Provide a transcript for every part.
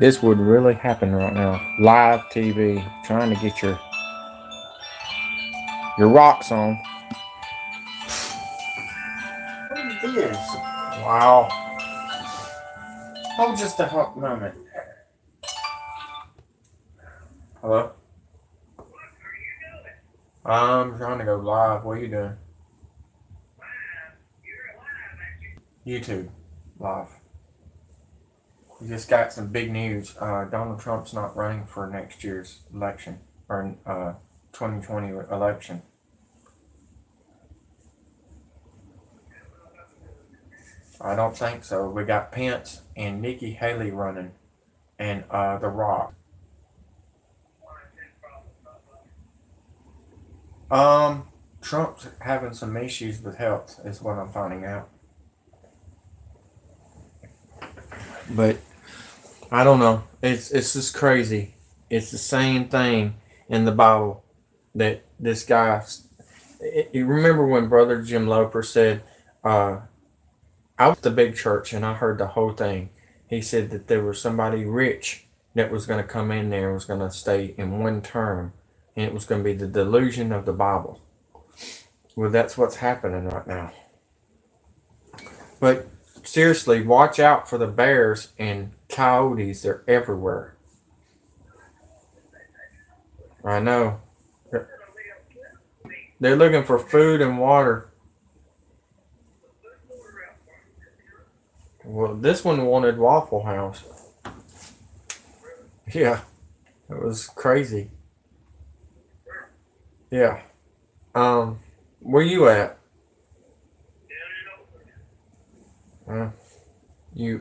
This would really happen right now. Live TV, trying to get your rocks on. What is this? Wow. Hold just a hot moment. Hello? I'm trying to go live. What are you doing? YouTube live. We just got some big news. Donald Trump's not running for next year's election, or 2020 election. I don't think so. We got Pence and Nikki Haley running, and The Rock. Trump's having some issues with health, is what I'm finding out. But I don't know. It's just crazy. It's the same thing in the Bible that this guy. You remember when Brother Jim Loper said, I was at the big church and I heard the whole thing. He said that there was somebody rich that was going to come in there and was going to stay in one term, and it was going to be the delusion of the Bible. Well, that's what's happening right now. But seriously, watch out for the bears and coyotes. They're everywhere. I know. They're looking for food and water. Well, this one wanted Waffle House. Yeah. It was crazy. Yeah. Where you at? You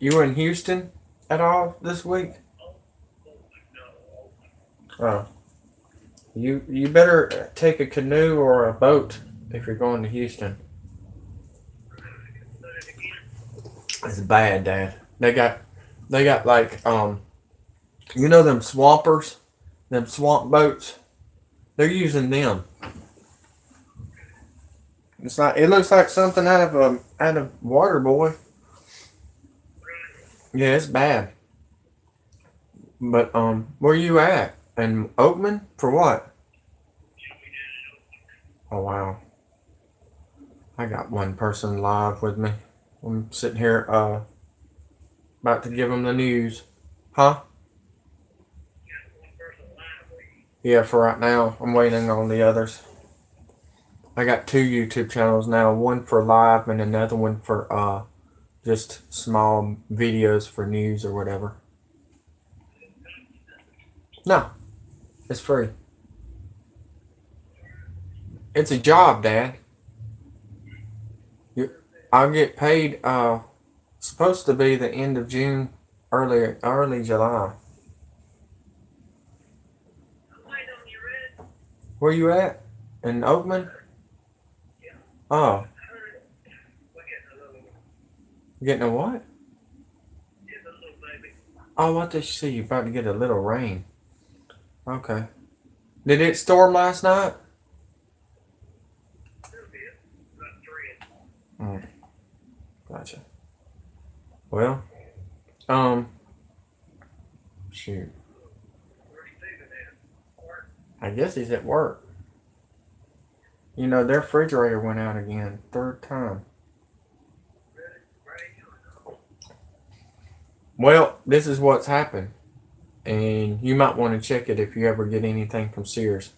were in Houston at all this week? Oh. You better take a canoe or a boat if you're going to Houston. It's bad, Dad. They got like you know them swampers, them swamp boats. They're using them. It's not. It looks like something out of Waterboy. Yeah, it's bad. But where you at? In Oakman for what? Oh wow. I got one person live with me. I'm sitting here about to give them the news. Huh? Yeah, for right now. I'm waiting on the others. I got 2 YouTube channels now. One for live and another one for just small videos for news or whatever. No. It's free. It's a job, Dad. I'll get paid supposed to be the end of June, early July. Where you at? In Oakman? Oh. Getting a what? Oh, what did you see? You're about to get a little rain. Okay. Did it storm last night? Gotcha. Well, shoot. I guess he's at work. You know, their refrigerator went out again. 3rd time. Well, this is what's happened. And you might want to check it if you ever get anything from Sears.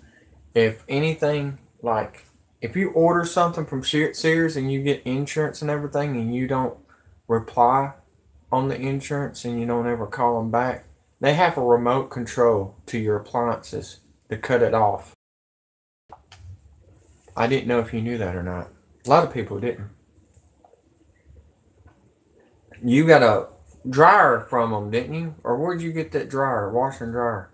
If anything, like, if you order something from Sears and you get insurance and everything and you don't reply on the insurance and you don't ever call them back, they have a remote control to your appliances to cut it off. I didn't know if you knew that or not. A lot of people didn't. You got a dryer from them, didn't you? Or where'd you get that dryer? Washer and dryer?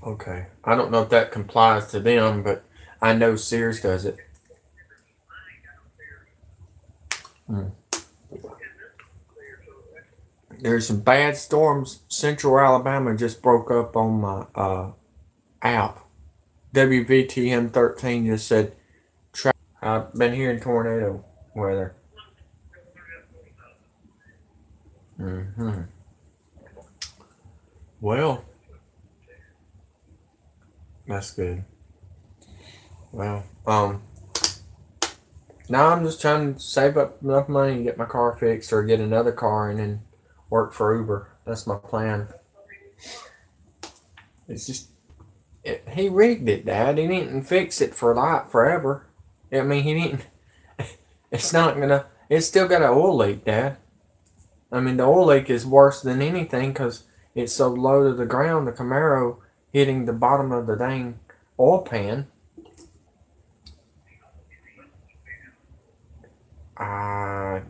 Okay. I don't know if that complies to them, but I know Sears does it. There's some bad storms. Central Alabama just broke up on my app. WVTM 13 just said, I've been hearing tornado weather. Mm-hmm. Well, that's good. Well, now I'm just trying to save up enough money to get my car fixed or get another car and then work for Uber. That's my plan. It's just he rigged it, Dad. He didn't fix it for like forever. I mean, he didn't. It's not gonna. It's still got an oil leak, Dad. I mean, the oil leak is worse than anything because it's so low to the ground. The Camaro hitting the bottom of the dang oil pan. I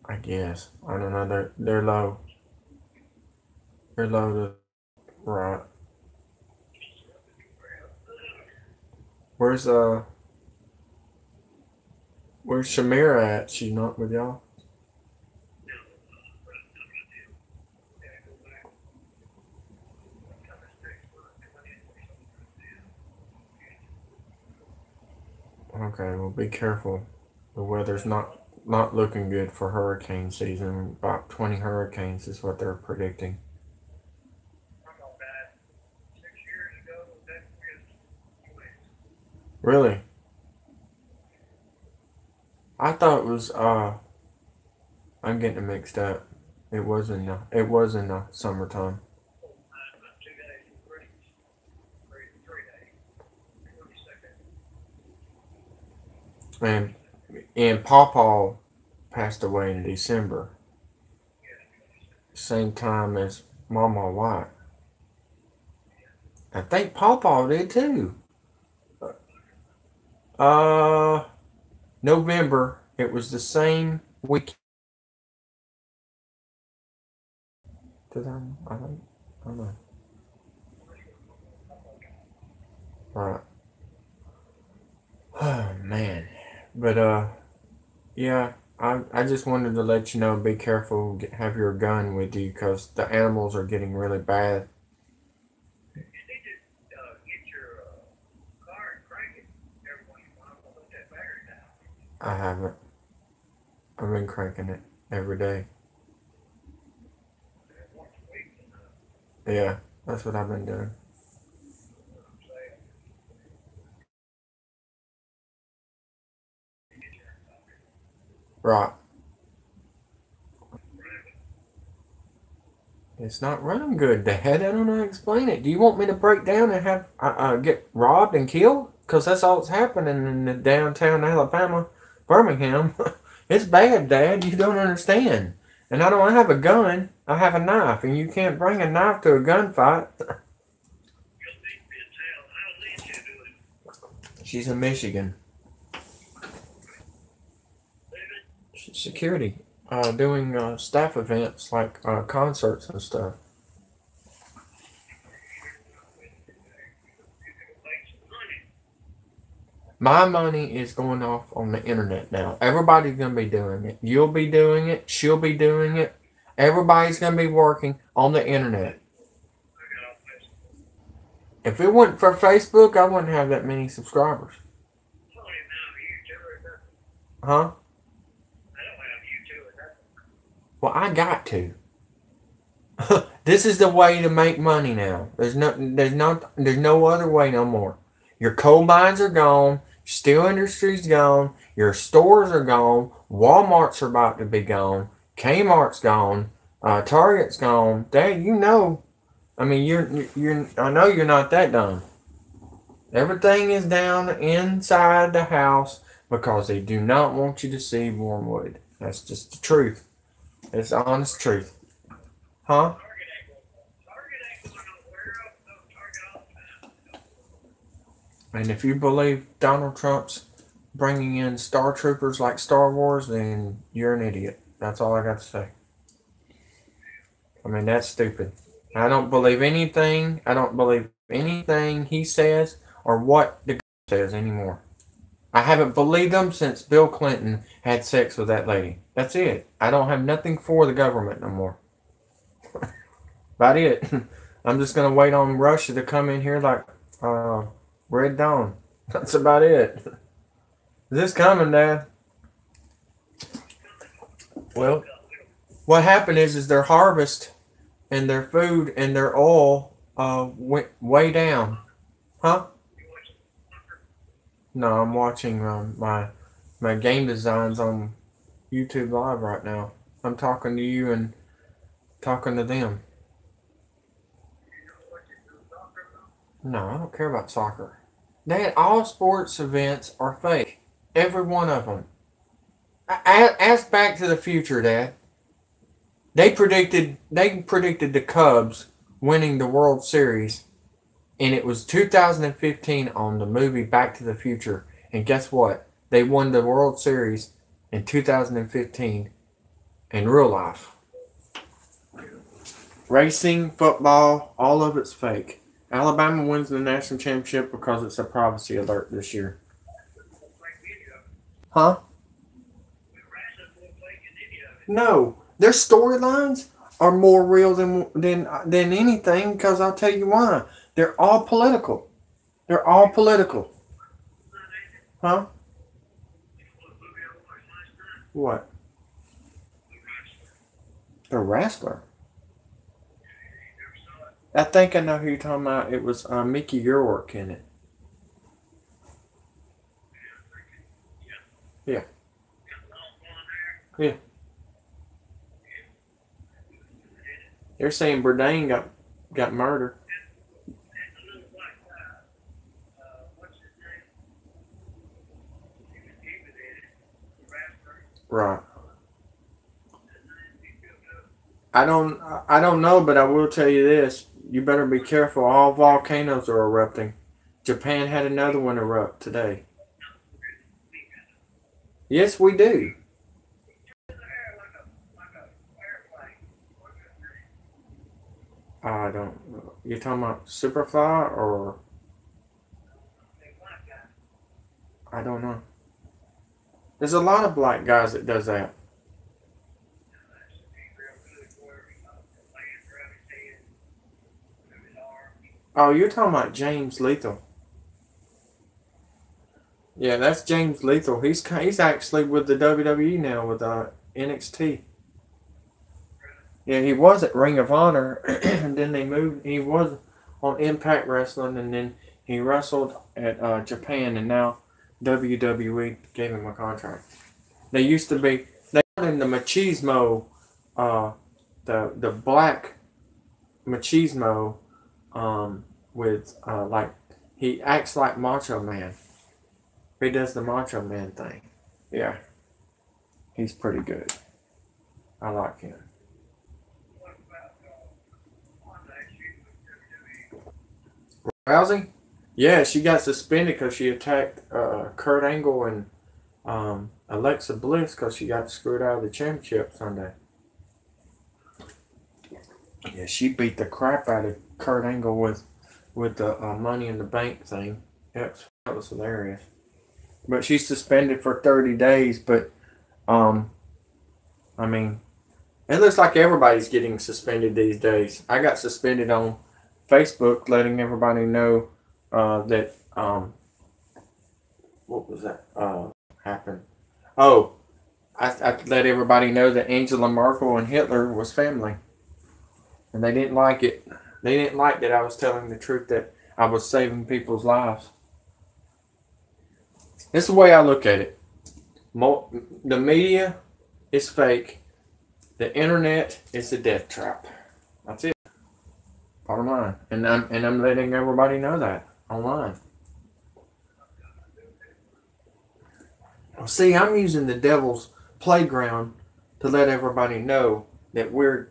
I guess I don't know. They're low. They're low to right. Where's Where's Shamira at? She not with y'all? Okay, well be careful. The weather's not looking good for hurricane season. About 20 hurricanes is what they're predicting. Really? I thought it was I'm getting it mixed up. It was in the summertime. And Pawpaw passed away in December. Same time as Mama White. I think Pawpaw did too. Uh November. It was the same week. Did I think? I don't know. Right. Oh man. But yeah, I just wanted to let you know, be careful, have your gun with you because the animals are getting really bad. I haven't. I've been cranking it every day. Yeah, that's what I've been doing. Right. It's not running good, Dad. I don't know how to explain it. Do you want me to break down and have get robbed and killed? Because that's all that's happening in the downtown Alabama, Birmingham. It's bad, Dad. You don't understand. And I don't have a gun. I have a knife, and you can't bring a knife to a gunfight. She's in Michigan. She's security, doing staff events like concerts and stuff. My money is going off on the internet now. Everybody's going to be doing it. You'll be doing it. She'll be doing it. Everybody's going to be working on the internet. If it wasn't for Facebook, I wouldn't have that many subscribers. Huh? Well, I got to. This is the way to make money now. There's no other way no more. Your coal mines are gone. Steel industry's gone. Your stores are gone. Walmart's are about to be gone. Kmart's gone. Target's gone. Dad, you know. I mean, you're. I know you're not that dumb. Everything is down inside the house because they do not want you to see Wormwood. That's just the truth. It's the honest truth. Huh? And if you believe Donald Trump's bringing in Star Troopers like Star Wars, then you're an idiot. That's all I got to say. I mean, that's stupid. I don't believe anything. I don't believe anything he says or what the guy says anymore. I haven't believed him since Bill Clinton had sex with that lady. That's it. I don't have nothing for the government no more. About it. I'm just gonna wait on Russia to come in here like Red Dawn. That's about it. Is this coming, Dad? Well, what happened is their harvest and their food and their oil went way down. Huh? No, I'm watching my game designs on YouTube Live right now. I'm talking to you and talking to them. No, I don't care about soccer. Dad, all sports events are fake. Every one of them. Ask Back to the Future, Dad. They predicted the Cubs winning the World Series, and it was 2015 on the movie Back to the Future. And guess what? They won the World Series in 2015 in real life. Racing, football, all of it's fake. Alabama wins the national championship because it's a privacy alert this year. Huh? No, their storylines are more real than anything. Because I'll tell you why. They're all political. They're all political. Huh? What? The wrestler. I think I know who you're talking about. It was Mickey Rourke in it. Yeah. Yeah. They're saying Bourdain got murdered. Right. I don't know, but I will tell you this. You better be careful. All volcanoes are erupting. Japan had another one erupt today. Yes, we do. I don't know. You're talking about Superfly or I don't know. There's a lot of black guys that does that. Oh, you're talking about James Lethal. Yeah, that's James Lethal. He's actually with the WWE now with NXT. Yeah, he was at Ring of Honor, and then they moved. He was on Impact Wrestling, and then he wrestled at Japan, and now WWE gave him a contract. They used to be they called him the machismo, the black machismo, with like he acts like Macho Man. He does the Macho Man thing. Yeah, he's pretty good. I like him. Rousey? Yeah, she got suspended because she attacked Kurt Angle and Alexa Bliss because she got screwed out of the championship Sunday. Yeah, she beat the crap out of Kurt Angle with the Money in the Bank thing. Yep, that was hilarious. But she's suspended for 30 days. But I mean, it looks like everybody's getting suspended these days. I got suspended on Facebook, letting everybody know that what was that happened? Oh, I let everybody know that Angela Merkel and Hitler was family, and they didn't like it. They didn't like that I was telling the truth, that I was saving people's lives. This is the way I look at it. The media is fake. The internet is a death trap. That's it. Bottom line. And I'm letting everybody know that online. Well, see, I'm using the devil's playground to let everybody know that we're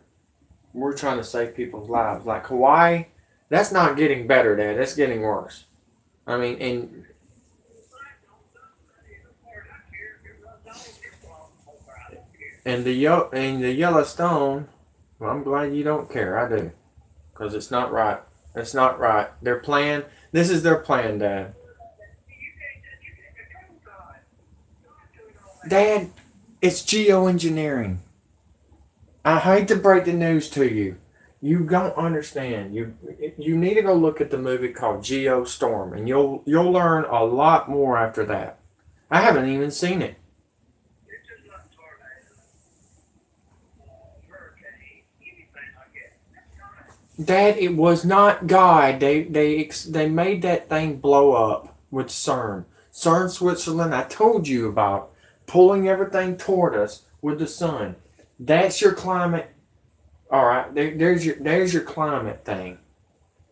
trying to save people's lives. Like Hawaii, that's not getting better, Dad. That's getting worse. I mean, and the Yellowstone. Well, I'm glad you don't care. I do, because it's not right. It's not right. Their plan. This is their plan, Dad. Dad, it's geoengineering. I hate to break the news to you. You don't understand. You need to go look at the movie called Geostorm, and you'll learn a lot more after that. I haven't even seen it. Dad, it was not God. They made that thing blow up with CERN. CERN, Switzerland. I told you about pulling everything toward us with the sun. That's your climate. All right, there's your climate thing.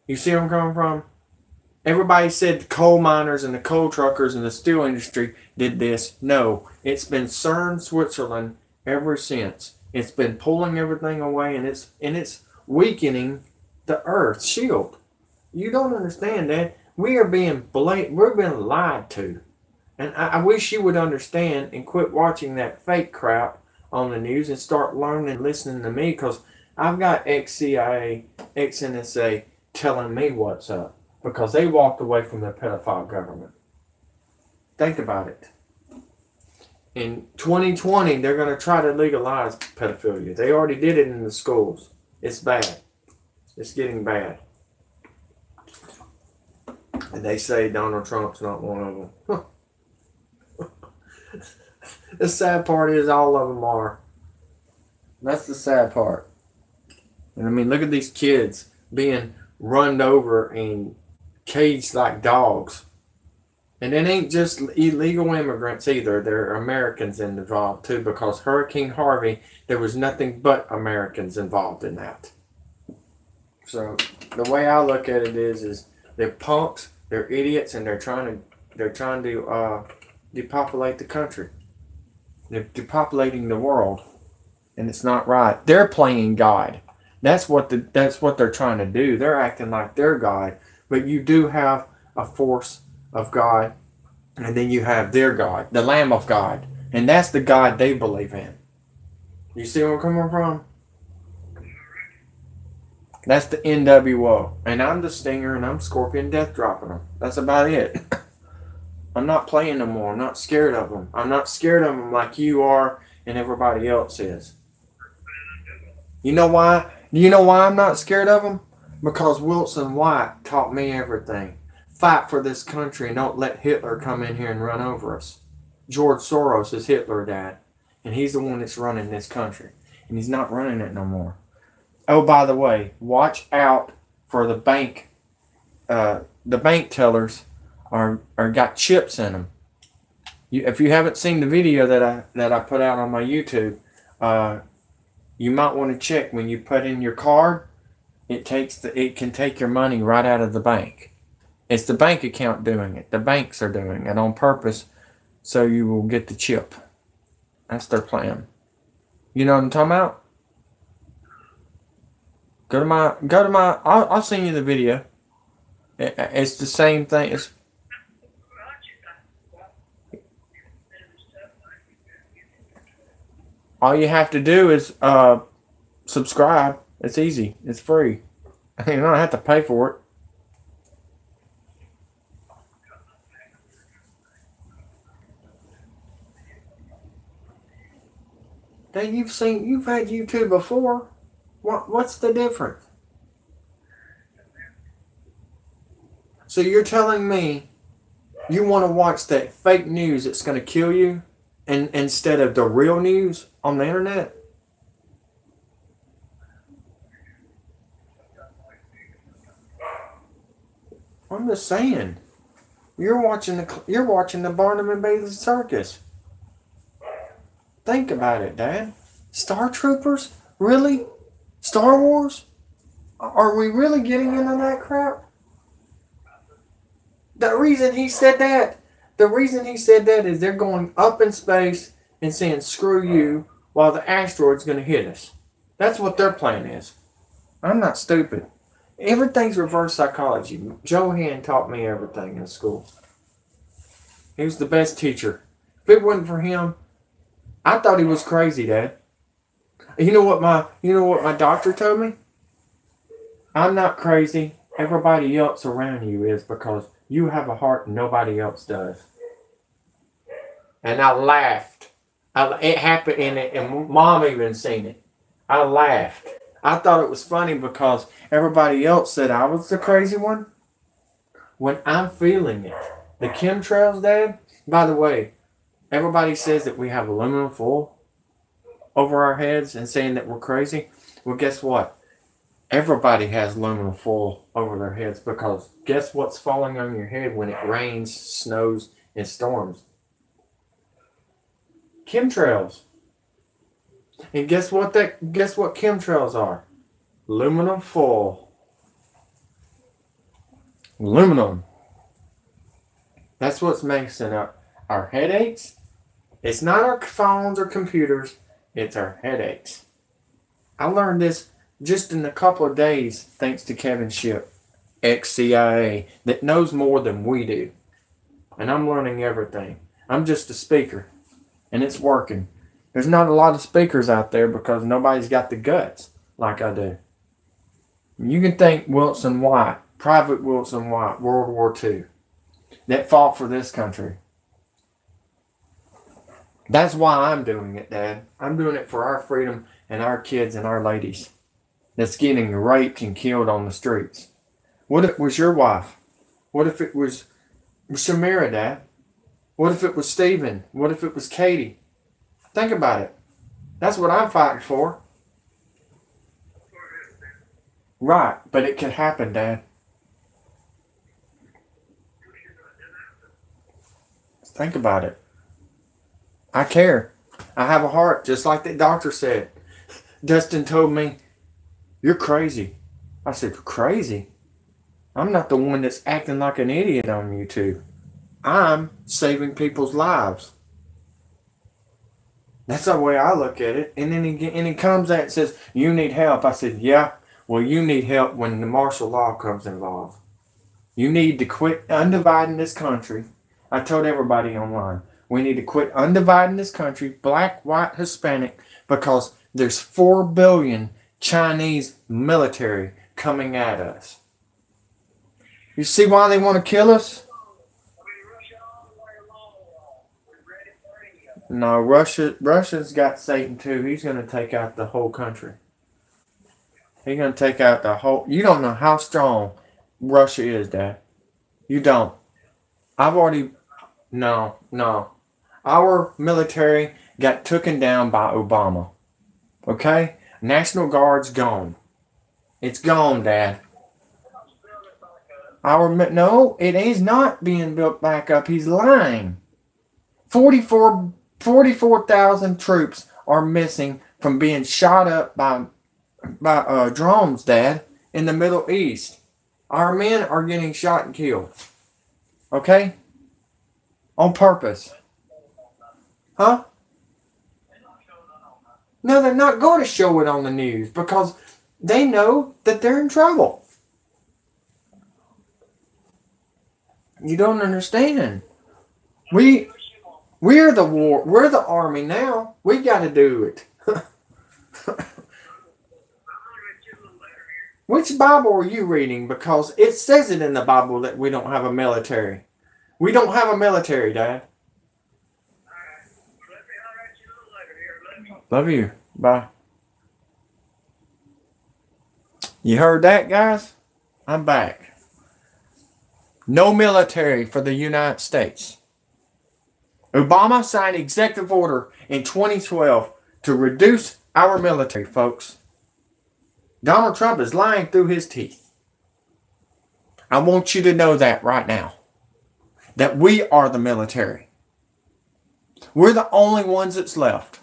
You see where I'm coming from? Everybody said the coal miners and the coal truckers and the steel industry did this. No, it's been CERN, Switzerland ever since. It's been pulling everything away, and it's weakening the Earth's shield. You don't understand that. We're being lied to, and I wish you would understand and quit watching that fake crap on the news and start learning and listening to me, because I've got ex-CIA, ex-NSA telling me what's up, because they walked away from the pedophile government. Think about it. In 2020, they're going to try to legalize pedophilia. They already did it in the schools. It's bad. It's getting bad. And they say Donald Trump's not one of them. The sad part is all of them are. That's the sad part. And I mean, look at these kids being run over and caged like dogs. And it ain't just illegal immigrants either. There are Americans involved too, because Hurricane Harvey, there was nothing but Americans involved in that. So the way I look at it is they're punks, they're idiots, and they're trying to depopulate the country. They're depopulating the world, and it's not right. They're playing God. That's what they're trying to do. They're acting like they're God, but you do have a force of God, and then you have their God, the Lamb of God, and that's the God they believe in. You see where I'm coming from? That's the NWO, and I'm the Stinger, and I'm Scorpion Death dropping them. That's about it. I'm not playing no more. I'm not scared of them. I'm not scared of them like you are and everybody else is. You know why? You know why I'm not scared of them? Because Wilson White taught me everything. Fight for this country and don't let Hitler come in here and run over us. George Soros is Hitler's dad, and he's the one that's running this country, and he's not running it no more. Oh, by the way, watch out for the bank. The bank tellers are got chips in them. If you haven't seen the video that I put out on my YouTube, you might want to check when you put in your card. It can take your money right out of the bank. It's the bank account doing it. The banks are doing it on purpose, so you will get the chip. That's their plan. You know what I'm talking about? Go to my. I'll send you the video. It's the same thing. All you have to do is subscribe. It's easy. It's free. You don't have to pay for it. Then you've had YouTube before. What's the difference? So you're telling me you want to watch that fake news that's going to kill you, and instead of the real news on the internet? I'm just saying. You're watching the Barnum and Bailey circus. Think about it, Dad. Star Troopers? Really? Star Wars? Are we really getting into that crap? The reason he said that is they're going up in space and saying screw you while the asteroid's going to hit us. That's what their plan is. I'm not stupid. Everything's reverse psychology. Joe Hand taught me everything in school. He was the best teacher. If it wasn't for him, I thought he was crazy, Dad. You know what my doctor told me? I'm not crazy. Everybody else around you is, because you have a heart and nobody else does. And I laughed. It happened, and Mom even seen it. I laughed. I thought it was funny because everybody else said I was the crazy one. When I'm feeling it. The chemtrails, Dad, by the way, everybody says that we have aluminum foil over our heads and saying that we're crazy. Well, guess what? Everybody has aluminum foil over their heads because guess what's falling on your head when it rains, snows, and storms? Chemtrails. And guess what chemtrails are? Aluminum foil. Aluminum. That's what's mixing up our headaches. It's not our phones or computers, it's our headaches. I learned this just in a couple of days thanks to Kevin Shipp, ex-CIA, that knows more than we do. And I'm learning everything. I'm just a speaker, and it's working. There's not a lot of speakers out there because nobody's got the guts like I do. You can thank Wilson White, Private Wilson White, World War II, that fought for this country. That's why I'm doing it, Dad. I'm doing it for our freedom and our kids and our ladies that's getting raped and killed on the streets. What if it was your wife? What if it was Shamira, Dad? What if it was Stephen? What if it was Katie? Think about it. That's what I'm fighting for. Right, but it could happen, Dad. Think about it. I care. I have a heart, just like the doctor said. Dustin told me, "You're crazy." I said, "Crazy? I'm not the one that's acting like an idiot on YouTube. I'm saving people's lives." That's the way I look at it. And then he comes out and says, "You need help." I said, "Yeah, well, you need help when the martial law comes involved. You need to quit undividing this country." I told everybody online, we need to quit undividing this country, black, white, Hispanic, because there's 4 billion Chinese military coming at us. You see why they want to kill us? No, Russia's got Satan too. He's going to take out the whole country. He's going to take out the whole... You don't know how strong Russia is, Dad. You don't. I've already... No. Our military got taken down by Obama. Okay? National Guard's gone. It's gone, Dad. No, it is not being built back up. He's lying. 44,000 troops are missing from being shot up by drones, Dad, in the Middle East. Our men are getting shot and killed. Okay? On purpose. Huh? No, they're not going to show it on the news because they know that they're in trouble. You don't understand. We're the war. We're the army now. We got to do it. Which Bible are you reading? Because it says it in the Bible that we don't have a military. We don't have a military, Dad. Love you. Bye. You heard that, guys? I'm back. No military for the United States. Obama signed executive order in 2012 to reduce our military, folks. Donald Trump is lying through his teeth. I want you to know that right now. That we are the military. We're the only ones that's left.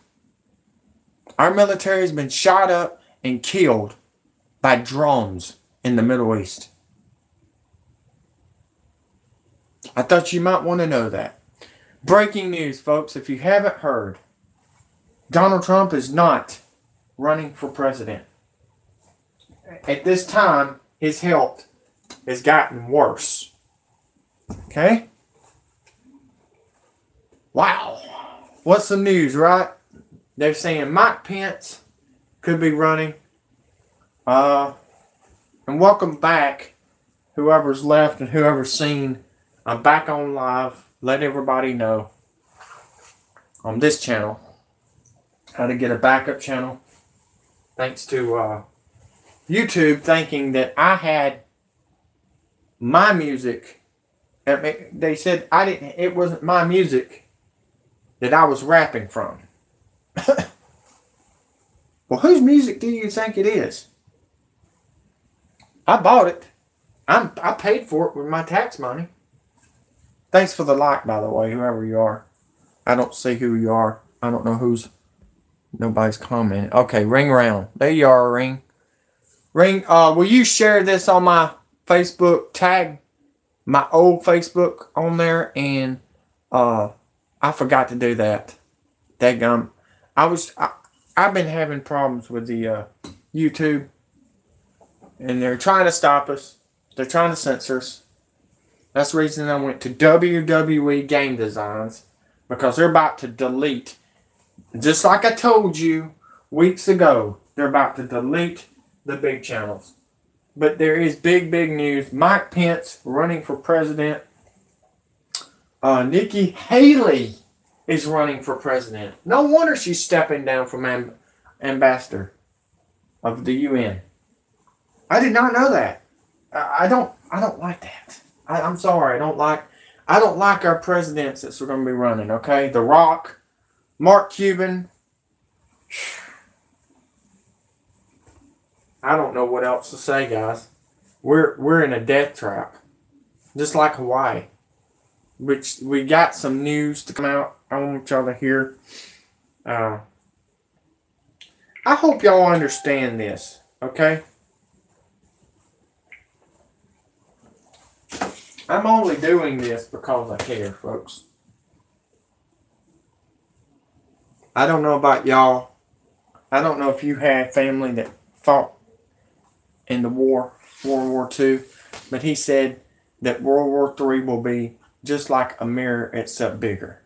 Our military has been shot up and killed by drones in the Middle East. I thought you might want to know that. Breaking news, folks, if you haven't heard, Donald Trump is not running for president. At this time, his health has gotten worse. Okay? Wow. What's the news, right? They're saying Mike Pence could be running. And welcome back, whoever's left and whoever's seen. I'm back on live. Let everybody know on this channel how to get a backup channel. Thanks to YouTube thinking that I had my music. They said I didn't. It wasn't my music that I was rapping from. Well, whose music do you think it is? I bought it. I paid for it with my tax money. Thanks for the like, by the way, whoever you are. I don't see who you are. I don't know who's. Nobody's commenting. Okay, ring around. There you are, ring. Ring. Will you share this on my Facebook? Tag my old Facebook on there, and I forgot to do that. Daggum. I've been having problems with the YouTube, and they're trying to stop us. They're trying to censor us. That's the reason I went to WWE Game Designs, because they're about to delete, just like I told you weeks ago, they're about to delete the big channels. But there is big news. Mike Pence running for president. Nikki Haley is running for president. No wonder she's stepping down from ambassador of the UN. I did not know that. I don't like that. I'm sorry. I don't like our presidents that are going to be running. Okay, The Rock, Mark Cuban. I don't know what else to say, guys. We're in a death trap, just like Hawaii. Which we got some news to come out. I want y'all to hear. I hope y'all understand this. Okay. I'm only doing this because I care, folks. I don't know about y'all. I don't know if you had family that fought in the war, World War II, but he said that World War III will be just like a mirror, except bigger.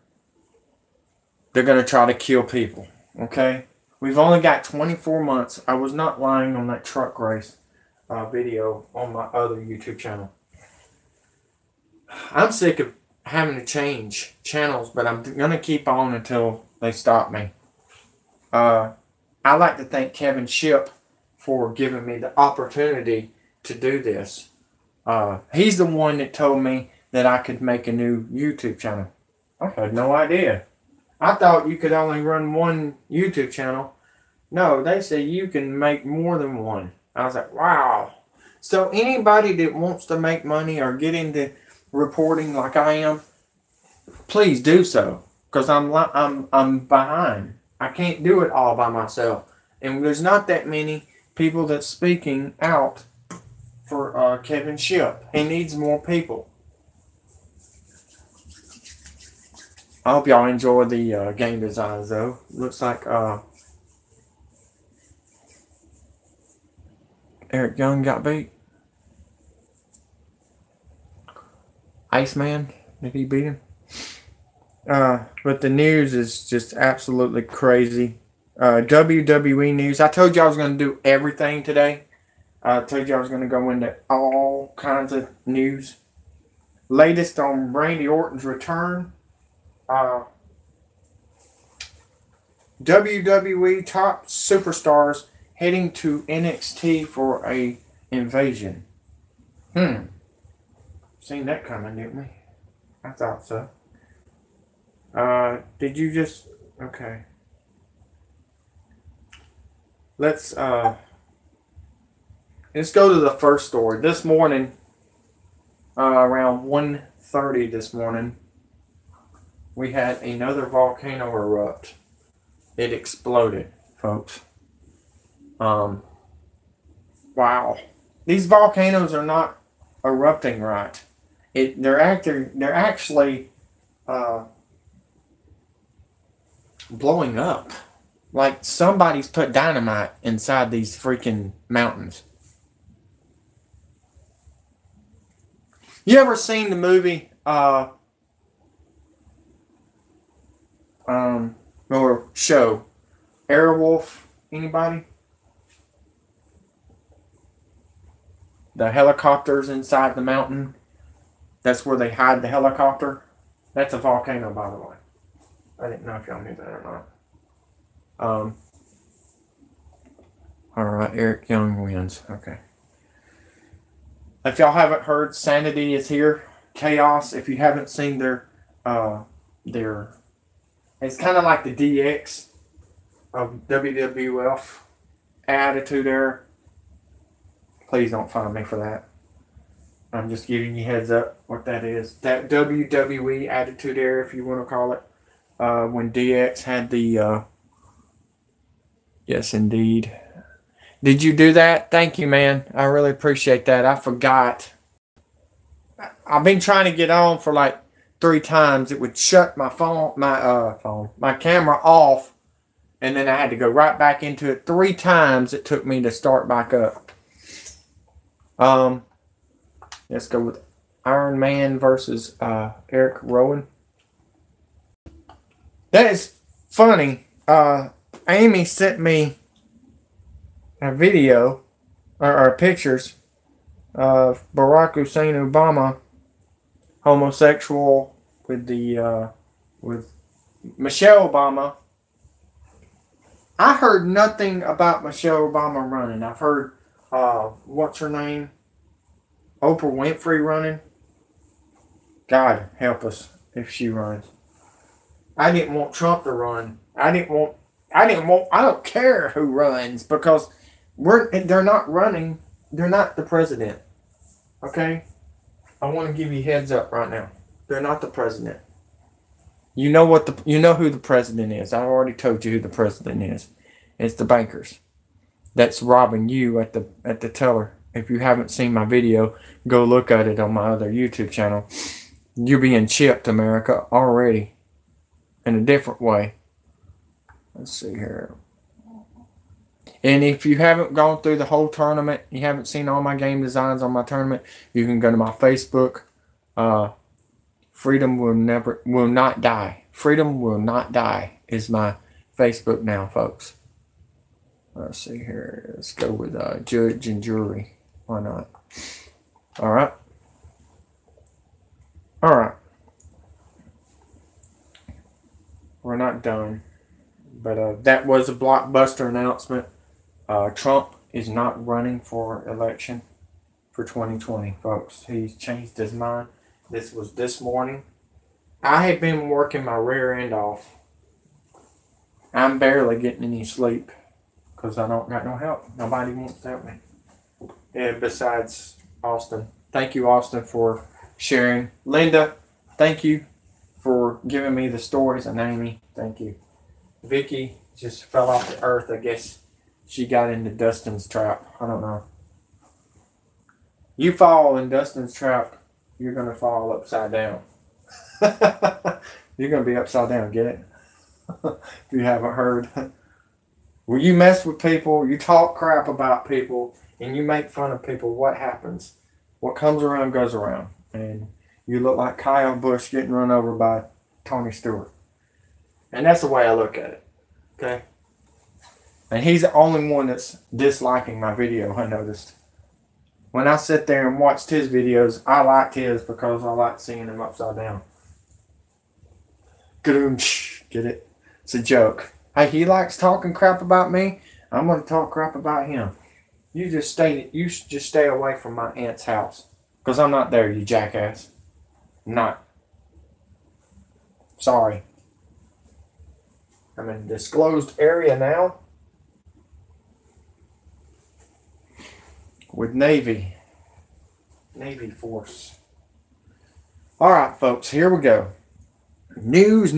They're going to try to kill people, okay? We've only got 24 months. I was not lying on that truck race video on my other YouTube channel. I'm sick of having to change channels, but I'm going to keep on until they stop me. I like to thank Kevin Shipp for giving me the opportunity to do this. He's the one that told me that I could make a new YouTube channel. I had no idea. I thought you could only run one YouTube channel. No, they say you can make more than one. I was like, wow. So anybody that wants to make money or get into reporting like I am, please do so, because I'm behind. I can't do it all by myself, and there's not that many people that's speaking out for Kevin Shipp. He needs more people. I hope y'all enjoy the game designs, though. Looks like Eric Young got beat. Iceman, did he beat him? But the news is just absolutely crazy. WWE news. I told you I was going to do everything today. I told you I was going to go into all kinds of news. Latest on Randy Orton's return. WWE top superstars heading to NXT for a invasion. Seen that coming, didn't we? I thought so. Did you just... Okay. Let's go to the first story. This morning, around 1:30 this morning, we had another volcano erupt. It exploded, folks. Wow. These volcanoes are not erupting right. They're actually blowing up. Like somebody's put dynamite inside these freaking mountains. You ever seen the movie or show Airwolf? Anybody? The helicopters inside the mountain. That's where they hide the helicopter. That's a volcano, by the way. I didn't know if y'all knew that or not. Alright, Eric Young wins. Okay. If y'all haven't heard, Sanity is here. Chaos. If you haven't seen their it's kind of like the DX of WWF Attitude Era. Please don't find me for that. I'm just giving you heads up what that is. That WWE Attitude Era, if you want to call it. When DX had the... yes, indeed. Did you do that? Thank you, man. I really appreciate that. I forgot. I've been trying to get on for like 3 times. It would shut my my camera off, and then I had to go right back into it. 3 times it took me to start back up. Let's go with Iron Man versus Eric Rowan. That is funny. Amy sent me a video or pictures of Barack Hussein Obama, homosexual, with Michelle Obama. I heard nothing about Michelle Obama running. I've heard what's her name, Oprah Winfrey running. God help us if she runs. I didn't want Trump to run. I don't care who runs, because they're not running. They're not the president. Okay? I want to give you heads up right now. They're not the president. You know who the president is. I already told you who the president is. It's the bankers that's robbing you at the teller. If you haven't seen my video, go look at it on my other YouTube channel. You're being chipped, America, already, in a different way. Let's see here. And if you haven't gone through the whole tournament, you haven't seen all my game designs on my tournament, you can go to my Facebook. Freedom will not die. Freedom will not die is my Facebook now, folks. Let's see here. Let's go with judge and jury. Why not? All right. All right. We're not done. But that was a blockbuster announcement. Trump is not running for election for 2020, folks. He's changed his mind. This was this morning. I have been working my rear end off. I'm barely getting any sleep because I don't got no help. Nobody wants to help me. And besides Austin. Thank you, Austin, for sharing. Linda, thank you for giving me the stories. And Amy, thank you. Vicky just fell off the earth. I guess she got into Dustin's trap. I don't know. You fall in Dustin's trap, you're going to fall upside down. You're going to be upside down, get it? If you haven't heard. When you mess with people, you talk crap about people, and you make fun of people, what happens? What comes around goes around. And you look like Kyle Busch getting run over by Tony Stewart. And that's the way I look at it. Okay? And he's the only one that's disliking my video, I noticed. When I sit there and watched his videos, I liked his because I like seeing him upside down. Get it? It's a joke. Hey, he likes talking crap about me. I'm going to talk crap about him. You just stay away from my aunt's house. Because I'm not there, you jackass. I'm not. Sorry. I'm in a disclosed area now. With Navy Force. Alright, folks, here we go. News.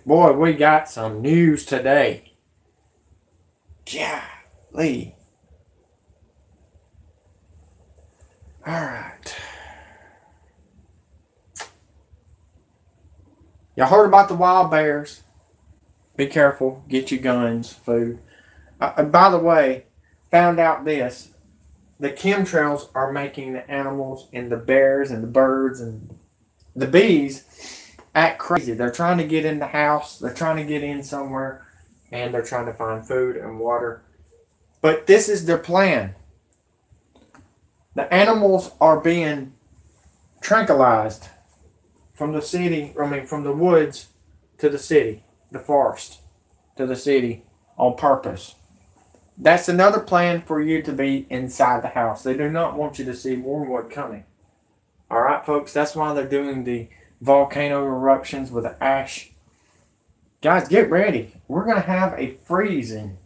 Boy, we got some news today. Golly. Alright. Y'all heard about the wild bears? Be careful. Get your guns, food. By the way, found out this. The chemtrails are making the animals and the bears and the birds and the bees act crazy. They're trying to get in the house. They're trying to get in somewhere. And they're trying to find food and water. But this is their plan. The animals are being tranquilized from the city, from the woods to the city, the forest to the city on purpose. That's another plan for you to be inside the house. They do not want you to see wormwood coming. Alright, folks, that's why they're doing the volcano eruptions with the ash. Guys, get ready. We're going to have a freezing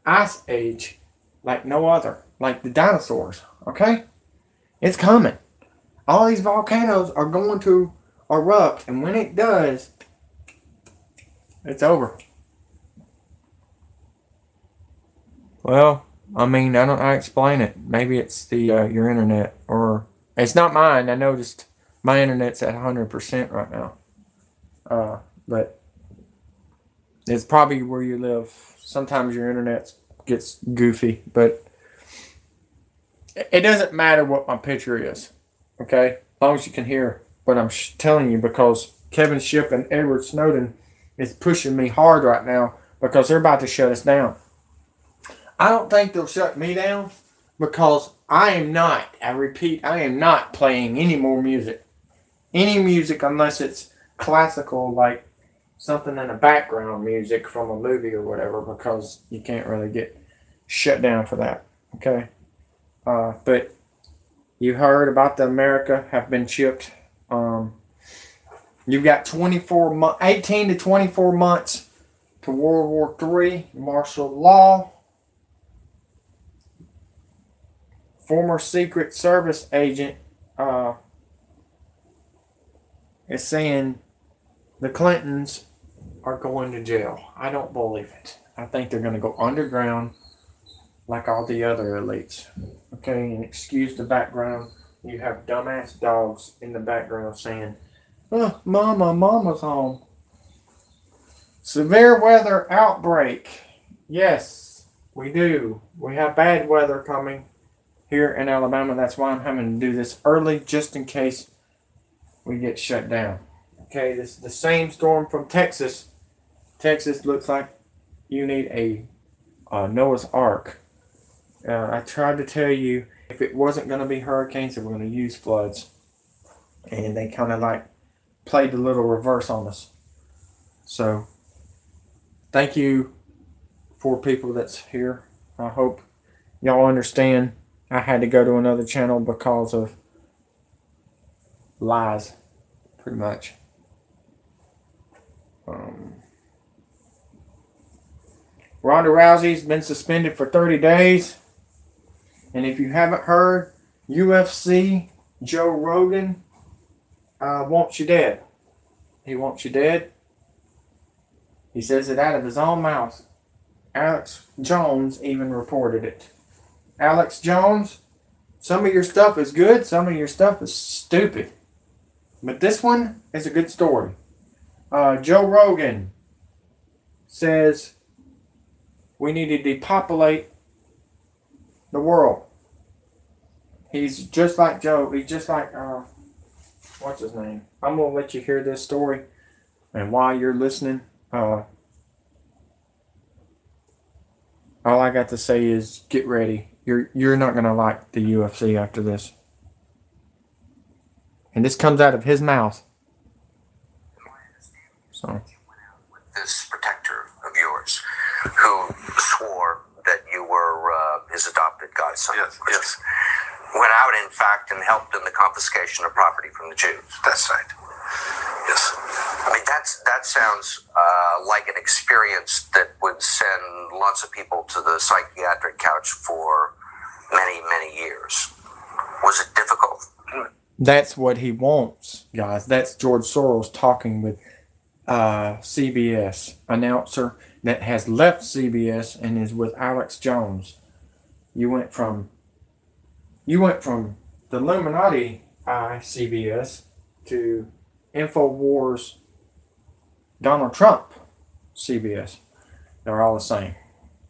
ice age like no other, like the dinosaurs, okay? It's coming. All these volcanoes are going to erupt, and when it does, it's over. Well, I mean, I don't know how to explain it. Maybe it's the your internet, or it's not mine. I noticed my internet's at 100% right now. But it's probably where you live. Sometimes your internet gets goofy, but it doesn't matter what my picture is, okay? As long as you can hear what I'm telling you, because Kevin Shipp and Edward Snowden is pushing me hard right now because they're about to shut us down. I don't think they'll shut me down because I repeat, I am not playing any more music. Any music unless it's classical, like something in the background music from a movie or whatever, because you can't really get shut down for that, okay? But you heard about the America have been chipped. You've got 18 to 24 months to World War III, martial law. Former Secret Service agent is saying the Clintons are going to jail. I don't believe it. I think they're going to go underground like all the other elites. Okay, and excuse the background. You have dumbass dogs in the background saying, "Oh, mama's home." Severe weather outbreak. Yes, we do. We have bad weather coming here in Alabama. That's why I'm having to do this early, just in case we get shut down. Okay, this is the same storm from Texas. Texas looks like you need a Noah's Ark. I tried to tell you, if it wasn't going to be hurricanes, they were going to use floods. And they kind of like played the little reverse on us. So, thank you for people that's here. I hope y'all understand. I had to go to another channel because of lies, pretty much. Ronda Rousey's been suspended for 30 days. And if you haven't heard, UFC Joe Rogan wants you dead. He wants you dead. He says it out of his own mouth. Alex Jones even reported it. Alex Jones, some of your stuff is good, some of your stuff is stupid. But this one is a good story. Joe Rogan says we need to depopulate the world. He's just like Joe. He's just like, what's his name? I'm going to let you hear this story. And while you're listening, all I got to say is get ready. You're not going to like the UFC after this. And this comes out of his mouth. So. This protector of yours, who swore that you were his adopted godson. Yes. Went out, in fact, and helped in the confiscation of property from the Jews. That's right. Yes. I mean, that sounds like an experience that would send lots of people to the psychiatric couch for many, many years. Was it difficult? That's what he wants, guys. That's George Soros talking with CBS announcer that has left CBS and is with Alex Jones. You went from the Illuminati CBS to InfoWars Donald Trump CBS. They're all the same.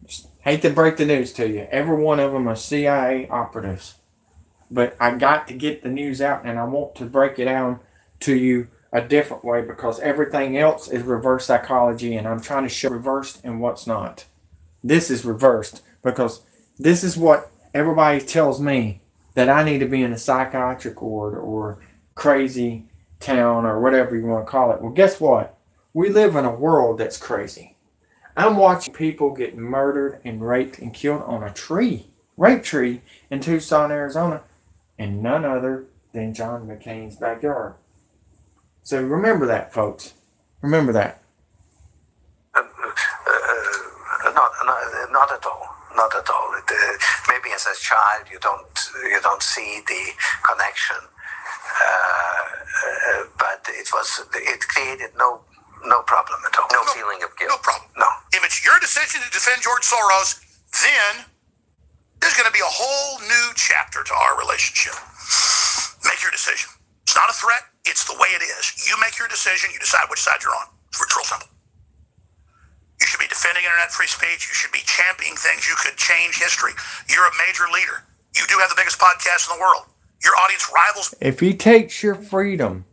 Just hate to break the news to you. Every one of them are CIA operatives. But I got to get the news out, and I want to break it down to you a different way, because everything else is reverse psychology, and I'm trying to show reversed and what's not. This is reversed, because this is what everybody tells me, that I need to be in a psychiatric ward or crazy town or whatever you want to call it. Well, guess what? We live in a world that's crazy. I'm watching people get murdered and raped and killed on a rape tree in Tucson, Arizona, and none other than John McCain's backyard. So remember that, folks. Remember that. Not at all. not at all. Maybe as a child you don't see the connection, but it created no problem at all. No feeling of guilt. No problem. No. If it's your decision to defend George Soros, then there's going to be a whole new chapter to our relationship. Make your decision. It's not a threat. It's the way it is. You make your decision. You decide which side you're on. It's real simple. You should be defending internet free speech. You should be championing things. You could change history. You're a major leader. You do have the biggest podcast in the world. Your audience rivals. If he takes your freedom,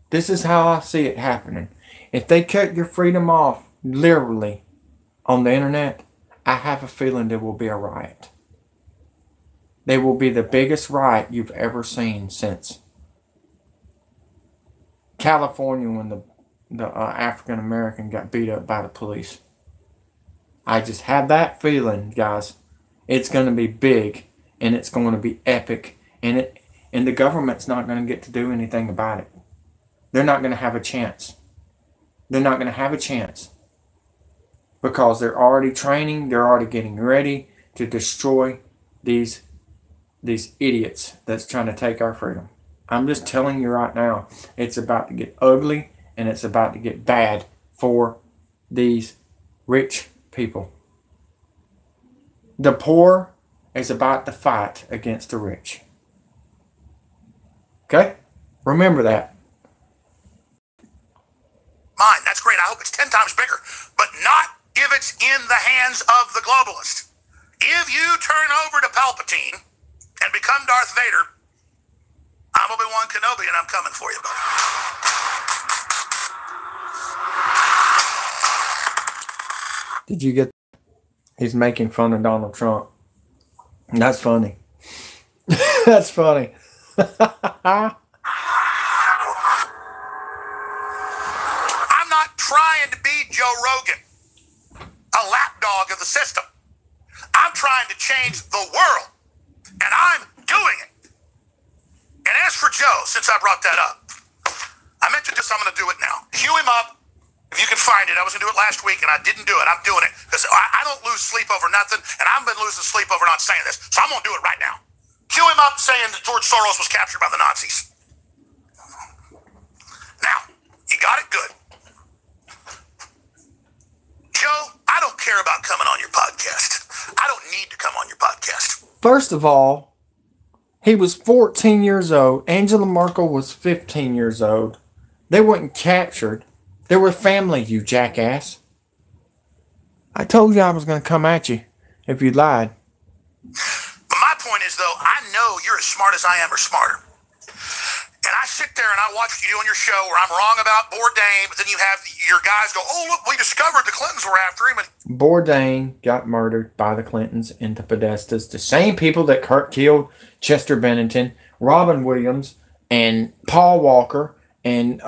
this is how I see it happening. If they cut your freedom off, literally, on the internet, I have a feeling there will be a riot. They will be the biggest riot you've ever seen since California when the African American got beat up by the police. I just have that feeling, guys. It's going to be big and it's going to be epic, and the government's not going to get to do anything about it. They're not going to have a chance. They're not going to have a chance because they're already training. They're already getting ready to destroy these idiots that's trying to take our freedom. I'm just telling you right now, it's about to get ugly and it's about to get bad for these rich people. The poor is about to fight against the rich. Okay? Remember that. Mine. That's great. I hope it's 10 times bigger. But not if it's in the hands of the globalist. If you turn over to Palpatine and become Darth Vader, I'm Obi-Wan Kenobi and I'm coming for you. Did you get... He's making fun of Donald Trump. That's funny. That's funny. I'm not trying to be Joe Rogan, a lapdog of the system. I'm trying to change the world, and I'm doing it. And as for Joe, since I brought that up, I meant to do something. I'm going to do it now. Cue him up. If you can find it. I was going to do it last week, and I didn't do it. I'm doing it because I don't lose sleep over nothing, and I've been losing sleep over not saying this. So I'm going to do it right now. Cue him up saying that George Soros was captured by the Nazis. Now, you got it? Good. Joe, I don't care about coming on your podcast. I don't need to come on your podcast. First of all, he was 14 years old. Angela Merkel was 15 years old. They weren't captured. They were family, you jackass. I told you I was going to come at you if you lied. But my point is, though, I know you're as smart as I am or smarter. And I sit there and I watch what you do on your show where I'm wrong about Bourdain, but then you have your guys go, oh, look, we discovered the Clintons were after him. And Bourdain got murdered by the Clintons and the Podestas, the same people that killed Chester Bennington, Robin Williams, and Paul Walker, and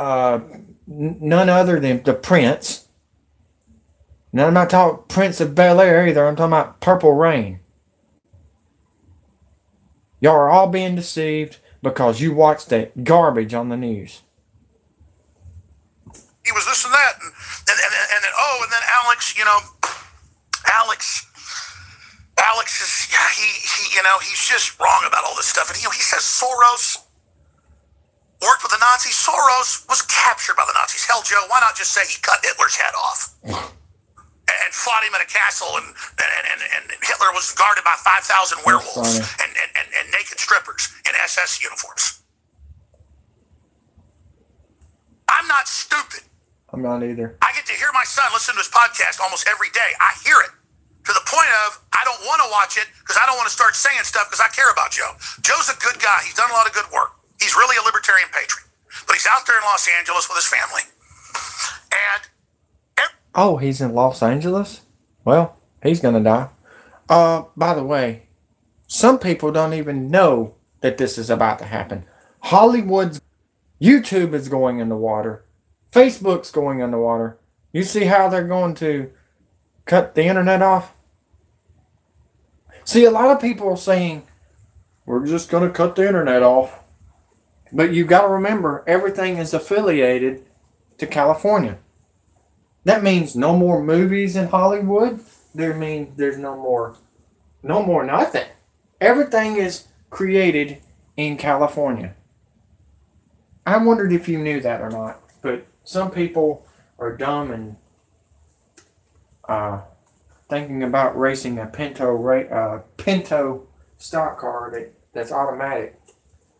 none other than the Prince. Now, I'm not talking Prince of Bel-Air either. I'm talking about Purple Rain. Y'all are all being deceived because you watched that garbage on the news. He was this and that. And then Alex, Alex is, he's just wrong about all this stuff. And he says Soros worked with the Nazis. Soros was captured by the Nazis. Hell, Joe, why not just say he cut Hitler's head off and fought him in a castle, and Hitler was guarded by 5,000 werewolves and naked strippers in SS uniforms. I'm not stupid. I'm not either. I get to hear my son listen to his podcast almost every day. I hear it to the point of I don't want to watch it because I don't want to start saying stuff because I care about Joe. Joe's a good guy. He's done a lot of good work. He's really a libertarian patriot. But he's out there in Los Angeles with his family. Oh, he's in Los Angeles? Well, he's going to die. By the way, some people don't even know that this is about to happen. Hollywood's YouTube is going in the water. Facebook's going in the water. You see how they're going to cut the internet off? See, a lot of people are saying, we're just going to cut the internet off. But you got to remember, everything is affiliated to California. That means no more movies in Hollywood. That means there's no more no more nothing. Everything is created in California. I wondered if you knew that or not, but some people are dumb and thinking about racing a Pinto stock car that's automatic.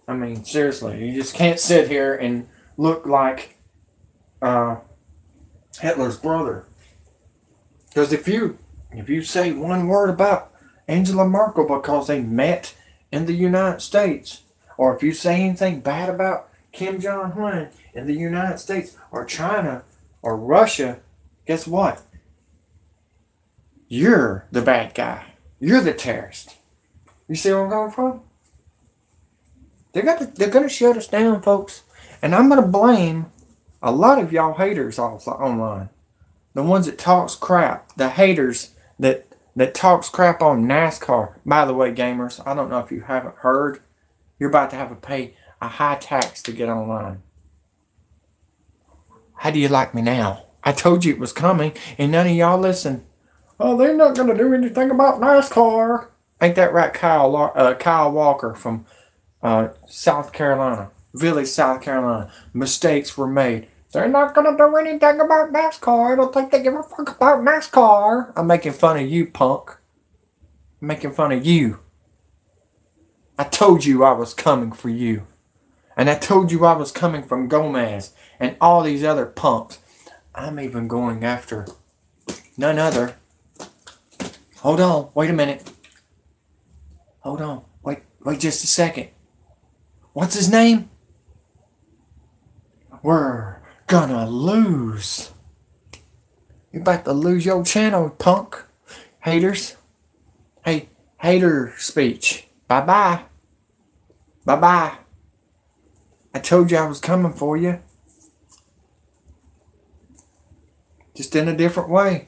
I mean, seriously, you just can't sit here and look like Hitler's brother. Because if you say one word about Angela Merkel because they met in the United States, or if you say anything bad about Kim Jong-un in the United States or China or Russia, guess what? You're the bad guy. You're the terrorist. You see where I'm coming from? They're gonna shut us down, folks. And I'm gonna blame a lot of y'all haters online. The ones that talks crap. The haters that talks crap on NASCAR. By the way, gamers, I don't know if you haven't heard, you're about to have to pay a high tax to get online. How do you like me now? I told you it was coming, and none of y'all listen. Oh, they're not going to do anything about NASCAR. Ain't that right, Kyle Walker from South Carolina, Village, South Carolina. Mistakes were made. They're not going to do anything about NASCAR. I don't think they give a fuck about NASCAR. I'm making fun of you, punk. I'm making fun of you. I told you I was coming for you. And I told you I was coming from Gomez and all these other punks. I'm even going after none other. Hold on. Wait a minute. Hold on. Wait just a second. What's his name? We're gonna lose. You about to lose your channel, punk. Haters. Hey, hater speech. Bye-bye. Bye-bye. I told you I was coming for you. Just in a different way.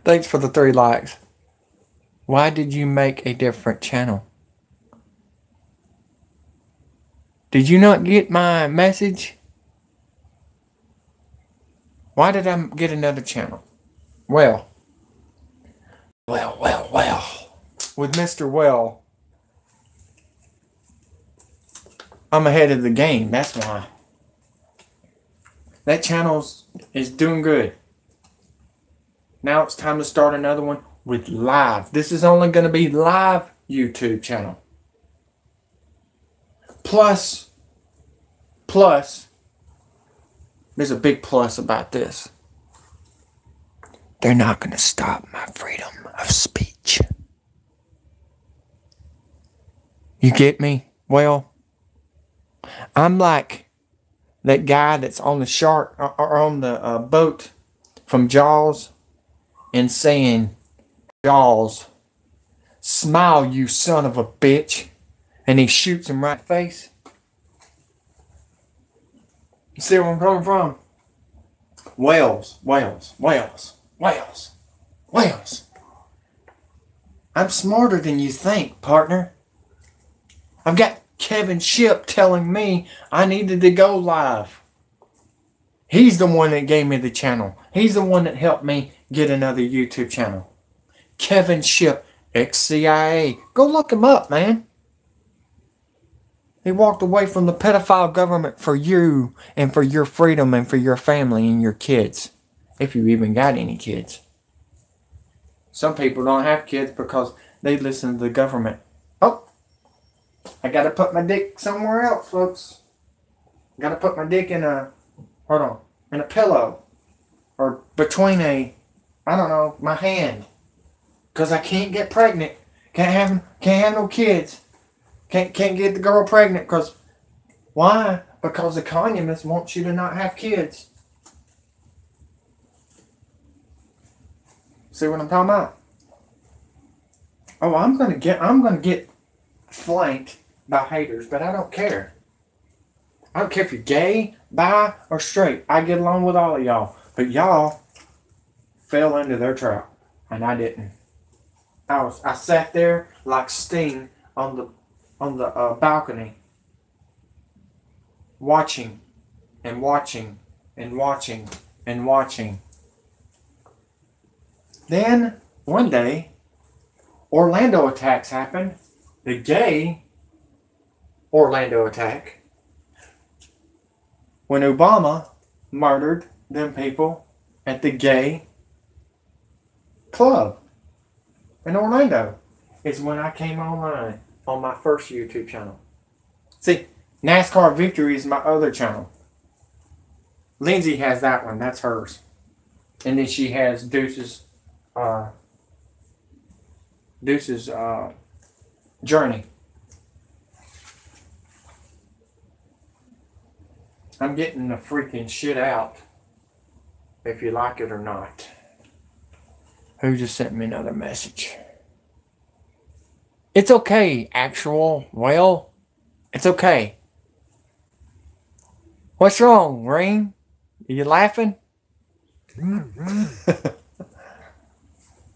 Thanks for the 3 likes. Why did you make a different channel? Did you not get my message? Why did I get another channel? Well. With Mr. Well, I'm ahead of the game. That's why. That channel is doing good. Now it's time to start another one with live. This is only going to be live YouTube channel. Plus, there's a big plus about this. They're not going to stop my freedom of speech. You get me? Well, I'm like that guy that's on the shark or on the boat from Jaws and saying, Jaws, smile, you son of a bitch. And he shoots him right in the face. You see where I'm coming from? Whales. I'm smarter than you think, partner. I've got Kevin Ship telling me I needed to go live. He's the one that gave me the channel. He's the one that helped me get another YouTube channel. Kevin Ship, ex-CIA. Go look him up, man. He walked away from the pedophile government for you and for your freedom and for your family and your kids. If you even got any kids. Some people don't have kids because they listen to the government. Oh, I gotta put my dick somewhere else, folks. Gotta put my dick in a, in a pillow. Or between my hand. Because I can't get pregnant. Can't have no kids. Can't get the girl pregnant because why? Because the communists want you to not have kids. See what I'm talking about? Oh, I'm gonna get flanked by haters, but I don't care. I don't care if you're gay, bi, or straight. I get along with all of y'all. But y'all fell into their trap. And I didn't. I sat there like Sting on the balcony, watching and watching and watching and watching. Then one day, Orlando attacks happened. The gay Orlando attack. When Obama murdered them people at the gay club in Orlando is when I came online on my first YouTube channel. See, NASCAR Victory is my other channel. Lindsay has that one. That's hers. And then she has Deuce's journey. I'm getting the freaking shit out, if you like it or not. Who just sent me another message? It's okay, actual. Well, it's okay. What's wrong, Rain? Are you laughing?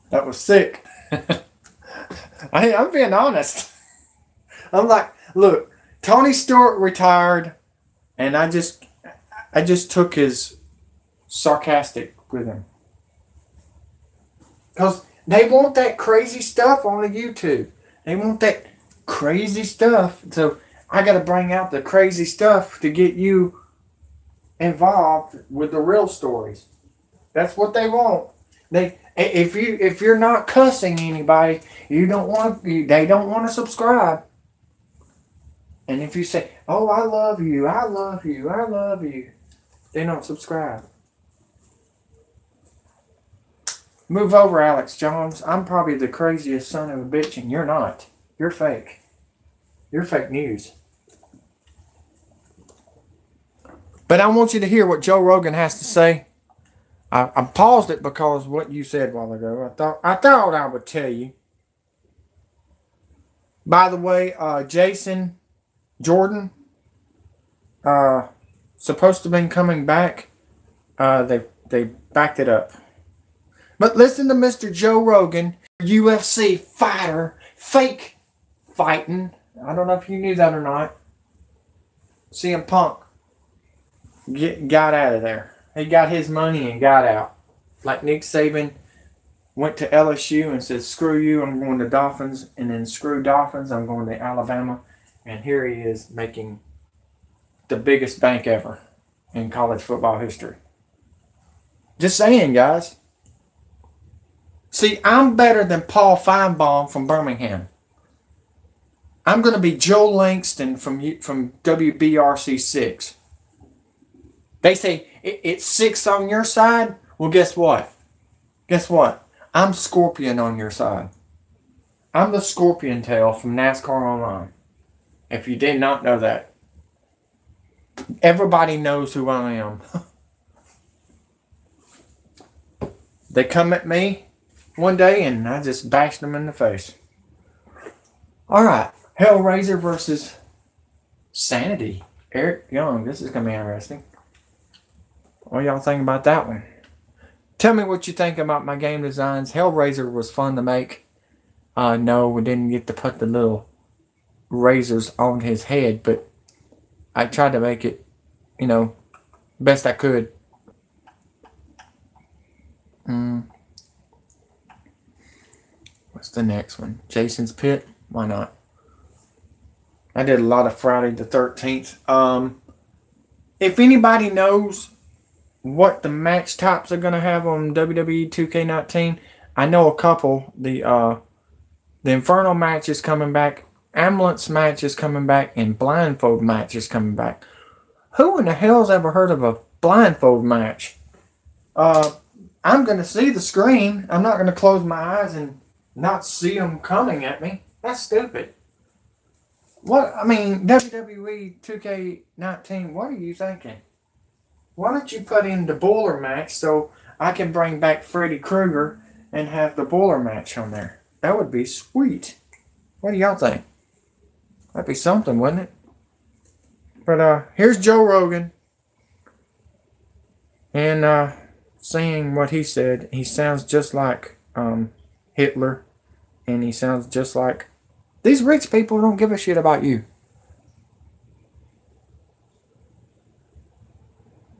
That was sick. I'm being honest. I'm like, look, Tony Stewart retired, and I just took his sarcastic with him. Because they want that crazy stuff on the YouTube. They want that crazy stuff. So I got to bring out the crazy stuff to get you involved with the real stories. That's what they want. If you're not cussing anybody, they don't want to subscribe. And if you say, "Oh, I love you, I love you, I love you," they don't subscribe. Move over, Alex Jones. I'm probably the craziest son of a bitch, and you're not. You're fake. You're fake news. But I want you to hear what Joe Rogan has to say. I paused it because what you said a while ago. I thought I would tell you. By the way, Jason Jordan, supposed to have been coming back. They backed it up. But listen to Mr. Joe Rogan, UFC fighter, fake fighting. I don't know if you knew that or not. CM Punk got out of there. He got his money and got out. Like Nick Saban went to LSU and said, "Screw you, I'm going to Dolphins." And then screw Dolphins, I'm going to Alabama. And here he is making the biggest bank ever in college football history. Just saying, guys. See, I'm better than Paul Feinbaum from Birmingham. I'm going to be Joe Langston from WBRC 6. They say it's 6 on your side. Well, guess what? Guess what? I'm Scorpion on your side. I'm the Scorpion tail from NASCAR Online. If you did not know that. Everybody knows who I am. They come at me one day and I just bashed them in the face. Alright. Hellraiser versus Sanity. Eric Young. This is going to be interesting. What y'all think about that one? Tell me what you think about my game designs. Hellraiser was fun to make. No, we didn't get to put the little razors on his head, but I tried to make it, best I could. What's the next one? Jason's Pit? Why not? I did a lot of Friday the 13th. If anybody knows what the match types are going to have on WWE 2K19, I know a couple. The Inferno match is coming back. Ambulance match is coming back. And blindfold match is coming back. Who in the hell's ever heard of a blindfold match? I'm going to see the screen. I'm not going to close my eyes and not see them coming at me. That's stupid. WWE 2K19, what are you thinking? Why don't you put in the boiler match so I can bring back Freddy Krueger and have the boiler match on there? That would be sweet. What do y'all think? That'd be something, wouldn't it? But here's Joe Rogan. And saying what he said. He sounds just like Hitler. And he sounds just like... These rich people don't give a shit about you.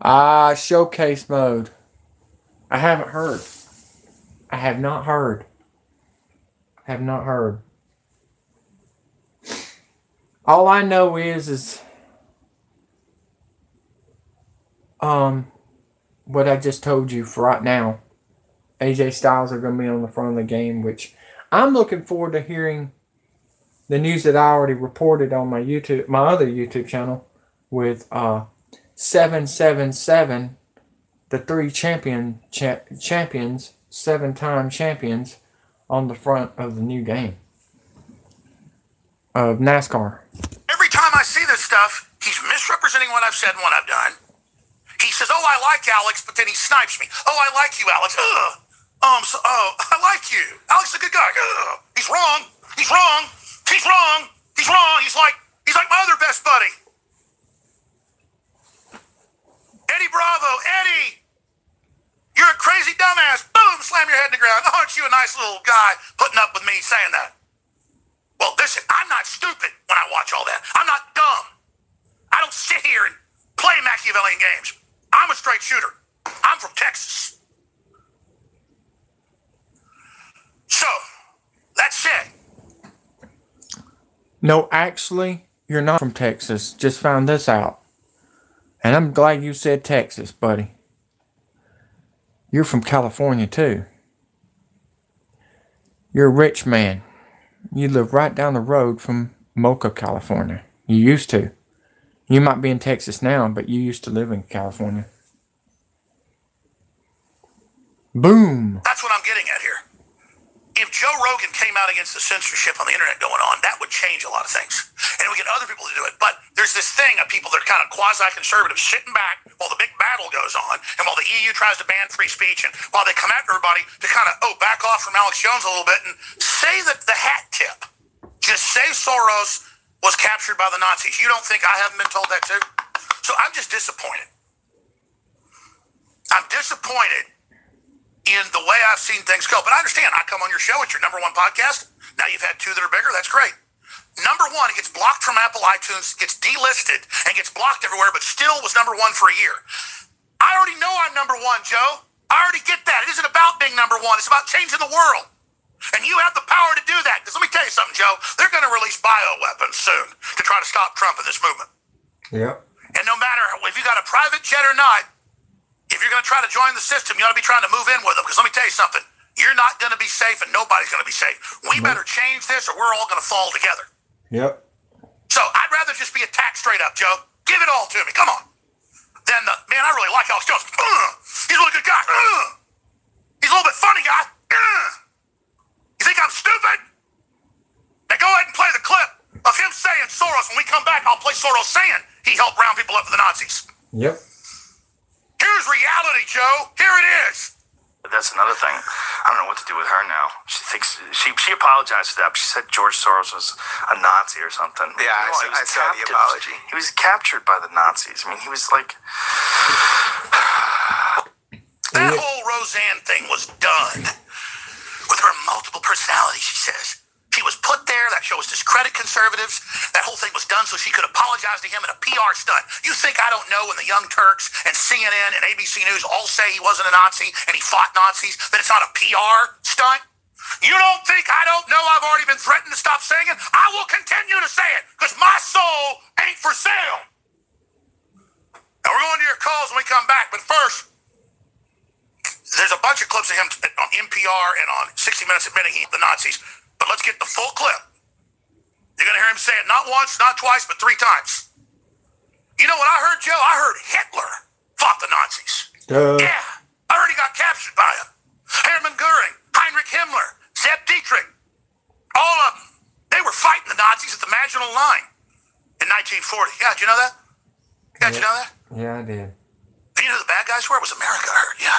Showcase mode. I haven't heard. I have not heard. Have not heard. All I know is what I just told you for right now. AJ Styles are going to be on the front of the game, which I'm looking forward to hearing the news that I already reported on my other YouTube channel with 777, the three champions, 7-time champions on the front of the new game of NASCAR. Every time I see this stuff, he's misrepresenting what I've said and what I've done. He says, "Oh, I like Alex," but then he snipes me. "Oh, I like you, Alex." I like you. Alex is a good guy. He's wrong. He's wrong. He's wrong. He's wrong. He's like my other best buddy. Eddie Bravo. Eddie, you're a crazy dumbass. Boom, slam your head in the ground. Aren't you a nice little guy putting up with me saying that? Well, listen, I'm not stupid when I watch all that. I'm not dumb. I don't sit here and play Machiavellian games. I'm a straight shooter. I'm from Texas. So, that said. No, actually, you're not from Texas. Just found this out. And I'm glad you said Texas, buddy. You're from California, too. You're a rich man. You live right down the road from Mocha, California. You used to. You might be in Texas now, but you used to live in California. Boom. That's what I'm getting at here. If Joe Rogan came out against the censorship on the internet going on, that would change a lot of things. And we get other people to do it. But there's this thing of people that are kind of quasi-conservative sitting back while the big battle goes on and while the EU tries to ban free speech and while they come after everybody to kind of, back off from Alex Jones a little bit and say that the hat tip. Just say Soros was captured by the Nazis. You don't think I haven't been told that too? So I'm just disappointed. I'm disappointed in the way I've seen things go. But I understand. I come on your show. It's your #1 podcast. Now you've had 2 that are bigger. That's great. #1, it gets blocked from Apple iTunes, gets delisted, and gets blocked everywhere, but still was #1 for a year. I already know I'm #1, Joe. I already get that. It isn't about being #1. It's about changing the world. And you have the power to do that. Because let me tell you something, Joe. They're going to release bioweapons soon to try to stop Trump in this movement. Yep. And no matter if you got a private jet or not, if you're going to try to join the system, you ought to be trying to move in with them. Because let me tell you something. You're not going to be safe and nobody's going to be safe. We better change this or we're all going to fall together. Yep. So I'd rather just be attacked straight up, Joe. Give it all to me. Come on. Then, man, I really like Alex Jones. He's a really good guy. He's a little bit funny guy. You think I'm stupid? Now go ahead and play the clip of him saying Soros. When we come back, I'll play Soros saying he helped round people up for the Nazis. Yep. Here's reality, Joe. Here it is. But that's another thing. I don't know what to do with her now. She thinks she apologized for that. But she said George Soros was a Nazi or something. Yeah, I saw the apology. He was captured by the Nazis. I mean, he was like... That whole Roseanne thing was done with her multiple personalities, she says. She was put there. That show was discredit conservatives. That whole thing was done so she could apologize to him in a PR stunt. You think I don't know when the Young Turks and CNN and ABC News all say he wasn't a Nazi and he fought Nazis, that it's not a PR stunt? You don't think I don't know I've already been threatened to stop saying it? I will continue to say it because my soul ain't for sale. Now we're going to your calls when we come back, but first, there's a bunch of clips of him on NPR and on 60 Minutes admitting he hit the Nazis. But let's get the full clip. You're going to hear him say it not once, not twice, but 3 times. You know what I heard, Joe? I heard Hitler fought the Nazis. Yeah, I already got captured by him. Hermann Goering, Heinrich Himmler, Zeb Dietrich, all of them. They were fighting the Nazis at the Maginot Line in 1940. Yeah, did you know that? Yeah, did you know that? Yeah, I did. And you know who the bad guys were? It was America, I heard. Yeah.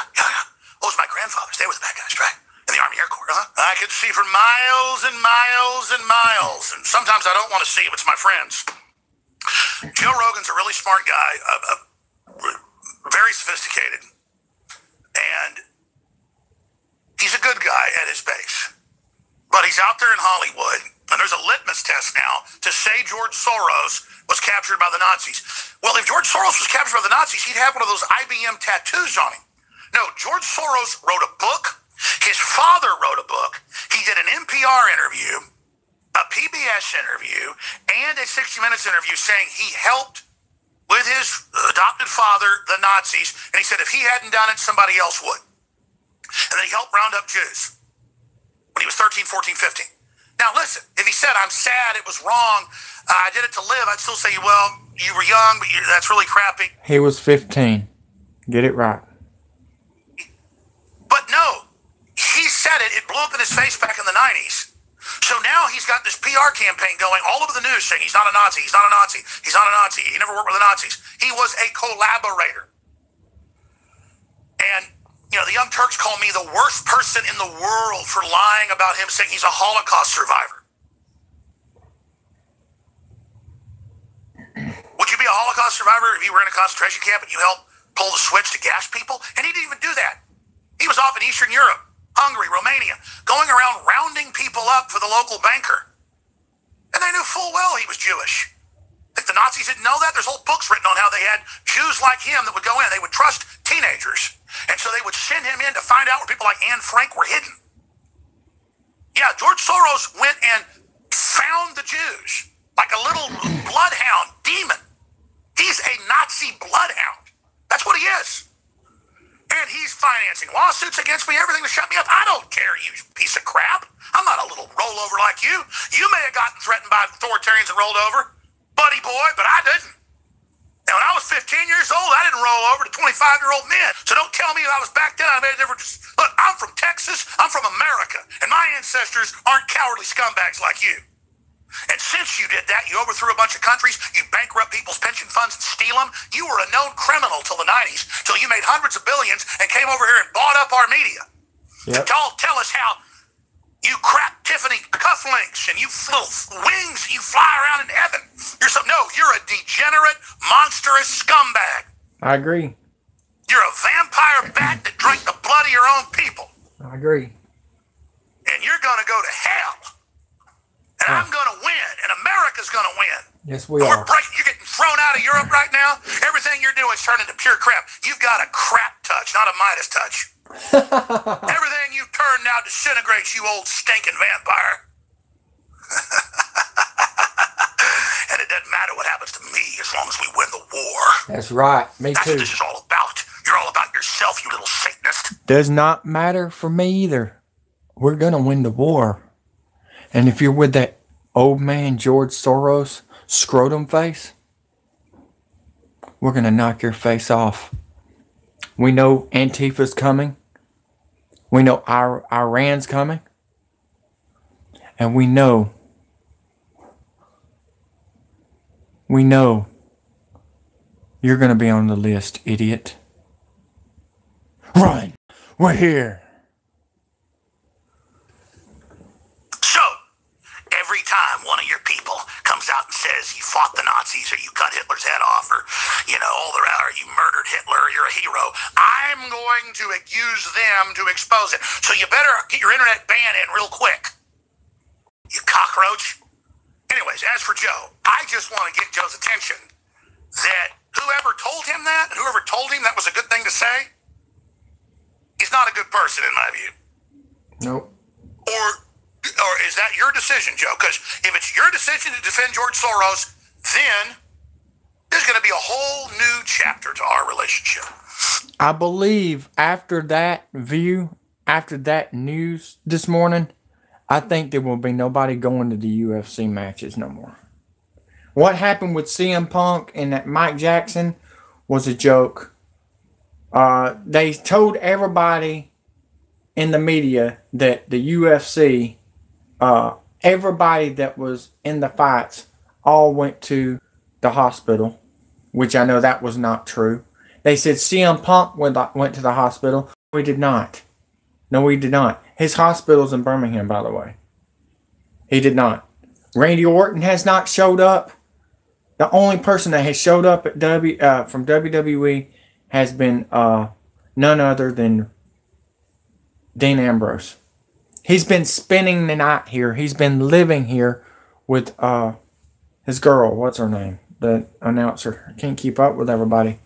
Those were my grandfathers. They were the bad guys, right? In the Army Air Corps, huh? I could see for miles and miles and miles. And sometimes I don't want to see if it's my friends. Joe Rogan's a really smart guy, very sophisticated. And he's a good guy at his base. But he's out there in Hollywood, and there's a litmus test now to say George Soros was captured by the Nazis. Well, if George Soros was captured by the Nazis, he'd have one of those IBM tattoos on him. No, George Soros wrote a book. His father wrote a book. He did an NPR interview, a PBS interview, and a 60 Minutes interview saying he helped with his adopted father, the Nazis, and he said if he hadn't done it, somebody else would. And then he helped round up Jews when he was 13, 14, 15. Now listen, if he said, I'm sad, it was wrong, I did it to live, I'd still say, well, you were young, but that's really crappy. He was 15. Get it right. But no, he said it. It blew up in his face back in the 90s. So now he's got this PR campaign going all over the news saying he's not a Nazi, he's not a Nazi, he's not a Nazi, he never worked with the Nazis. He was a collaborator. And, you know, the Young Turks call me the worst person in the world for lying about him saying he's a Holocaust survivor. Would you be a Holocaust survivor if you were in a concentration camp and you helped pull the switch to gas people? And he didn't even do that. He was off in Eastern Europe, Hungary, Romania, going around rounding people up for the local banker. And they knew full well he was Jewish. If the Nazis didn't know that, there's whole books written on how they had Jews like him that would go in. They would trust teenagers. And so they would send him in to find out where people like Anne Frank were hidden. Yeah, George Soros went and found the Jews like a little bloodhound demon. He's a Nazi bloodhound. That's what he is. And he's financing lawsuits against me, everything to shut me up. I don't care, you piece of crap. I'm not a little rollover like you. You may have gotten threatened by authoritarians and rolled over, buddy boy, but I didn't. Now, when I was 15 years old, I didn't roll over to 25-year-old men. So don't tell me I was back then, I made a difference. Look, I'm from Texas, I'm from America, and my ancestors aren't cowardly scumbags like you. And since you did that, you overthrew a bunch of countries, you bankrupt people's pension funds and steal them. You were a known criminal till the 90s, till you made hundreds of billions and came over here and bought up our media. Yep. Tell us how you crap Tiffany cufflinks and you little wings, you fly around in heaven. You're a degenerate, monstrous scumbag. I agree. You're a vampire bat that drank the blood of your own people. I agree. And you're going to go to hell. And I'm going to win, and America's going to win. Yes, we are. You're getting thrown out of Europe right now. Everything you're doing is turning into pure crap. You've got a crap touch, not a Midas touch. Everything you turn now disintegrates, you old stinking vampire. And it doesn't matter what happens to me as long as we win the war. That's right. Me That's too. what this is all about. You're all about yourself, you little Satanist. Does not matter for me either. We're going to win the war. And if you're with that old man George Soros scrotum face, we're going to knock your face off. We know Antifa's coming. We know Iran's coming. And we know you're going to be on the list, idiot. Run! We're here! Every time one of your people comes out and says you fought the Nazis or you cut Hitler's head off or, or you murdered Hitler or you're a hero, I'm going to use them to expose it. So you better get your internet ban in real quick, you cockroach. Anyways, as for Joe, I just want to get Joe's attention that whoever told him that and whoever told him that was a good thing to say, he's not a good person in my view. Nope. Or is that your decision, Joe? Because if it's your decision to defend George Soros, then there's going to be a whole new chapter to our relationship. I believe after that news this morning, I think there will be nobody going to the UFC matches no more. What happened with CM Punk and that Mike Jackson was a joke. They told everybody in the media that the UFC... everybody that was in the fights all went to the hospital, which I know that was not true. They said CM Punk went to the hospital. We did not. No, we did not. His hospital's in Birmingham, by the way. He did not. Randy Orton has not showed up. The only person that has showed up at from WWE has been none other than Dean Ambrose. He's been spending the night here. He's been living here with his girl. What's her name? The announcer. I can't keep up with everybody.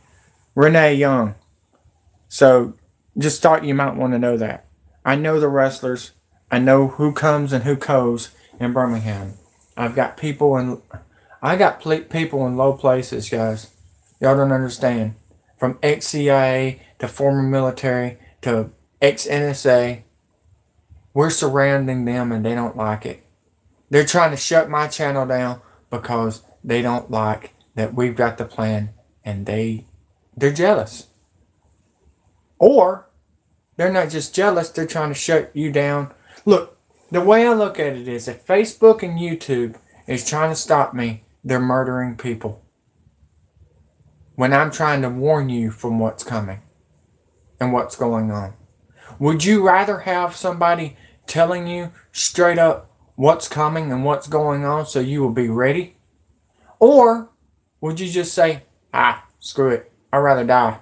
Renee Young. So, just thought you might want to know that. I know the wrestlers. I know who comes and who goes in Birmingham. I got people in low places, guys. Y'all don't understand. From ex-CIA to former military to ex-NSA. We're surrounding them and they don't like it. They're trying to shut my channel down because they don't like that we've got the plan and they're jealous. Or they're not just jealous, they're trying to shut you down. Look, the way I look at it is if Facebook and YouTube is trying to stop me, they're murdering people. When I'm trying to warn you from what's coming and what's going on. Would you rather have somebody telling you straight up what's coming and what's going on so you will be ready? Or would you just say, screw it, I'd rather die?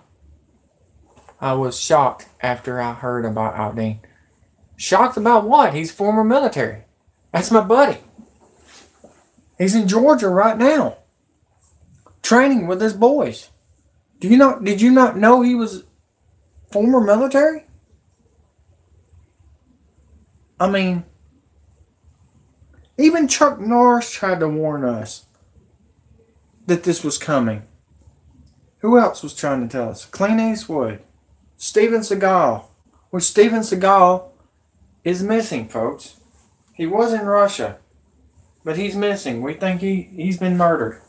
I was shocked after I heard about Aldine. Shocked about what? He's former military. That's my buddy. He's in Georgia right now. Training with his boys. Did you not know he was former military? I mean, even Chuck Norris tried to warn us that this was coming. Who else was trying to tell us? Clint Eastwood. Steven Seagal. Which Steven Seagal is missing, folks. He was in Russia. But he's missing. We think he's been murdered.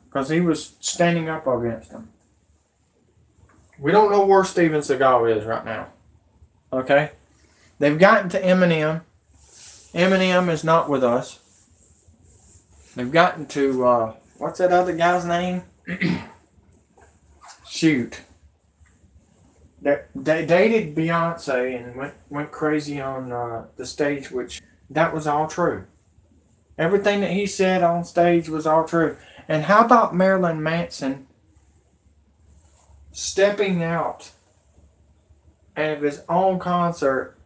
Because he was standing up against him. We don't know where Steven Seagal is right now. Okay? They've gotten to Eminem. Eminem is not with us. They've gotten to, what's that other guy's name? Shoot. They dated Beyonce and went crazy on the stage, which that was all true. Everything that he said on stage was all true. And how about Marilyn Manson stepping out of his own concert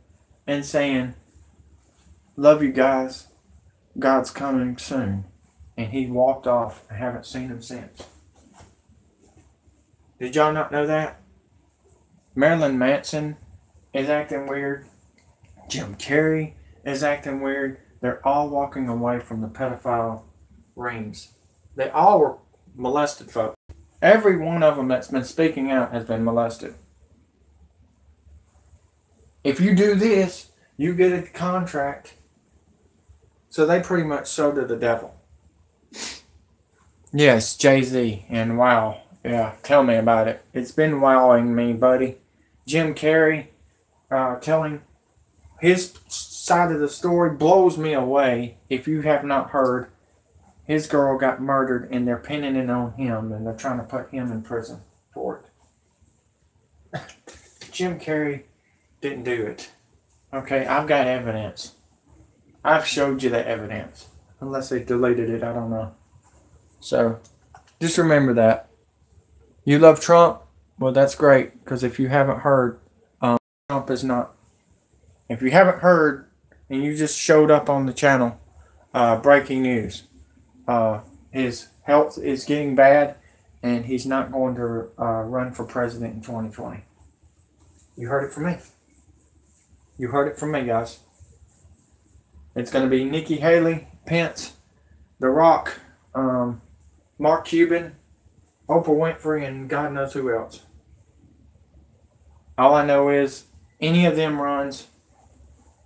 and saying, love you guys, God's coming soon. And he walked off. I haven't seen him since. Did y'all not know that? Marilyn Manson is acting weird. Jim Carrey is acting weird. They're all walking away from the pedophile rings. They all were molested folks. Every one of them that's been speaking out has been molested. If you do this, you get a contract. So they pretty much sold to the devil. Yes, Jay-Z, and wow. Yeah, tell me about it. It's been wowing me, buddy. Jim Carrey telling his side of the story blows me away. If you have not heard, his girl got murdered and they're pinning it on him and they're trying to put him in prison for it. Jim Carrey didn't do it. Okay, I've got evidence. I've showed you the evidence. Unless they deleted it, I don't know. So, just remember that. You love Trump? Well, that's great. Because if you haven't heard, Trump is not... If you haven't heard, and you just showed up on the channel, breaking news. His health is getting bad, and he's not going to run for president in 2020. You heard it from me. You heard it from me, guys. It's going to be Nikki Haley, Pence, The Rock, Mark Cuban, Oprah Winfrey, and God knows who else. All I know is, any of them runs,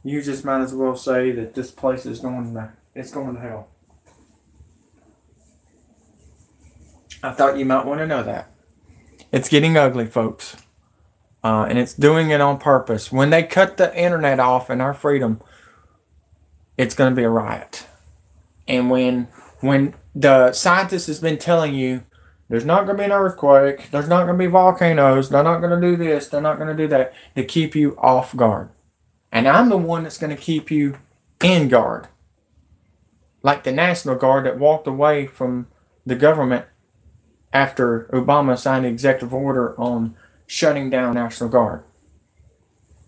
you just might as well say that this place is going to hell. I thought you might want to know that. It's getting ugly, folks. And it's doing it on purpose. When they cut the internet off and our freedom, it's going to be a riot. And when the scientist has been telling you, there's not going to be an earthquake, there's not going to be volcanoes, they're not going to do this, they're not going to do that, to keep you off guard. And I'm the one that's going to keep you in guard. Like the National Guard that walked away from the government after Obama signed an executive order on shutting down National Guard.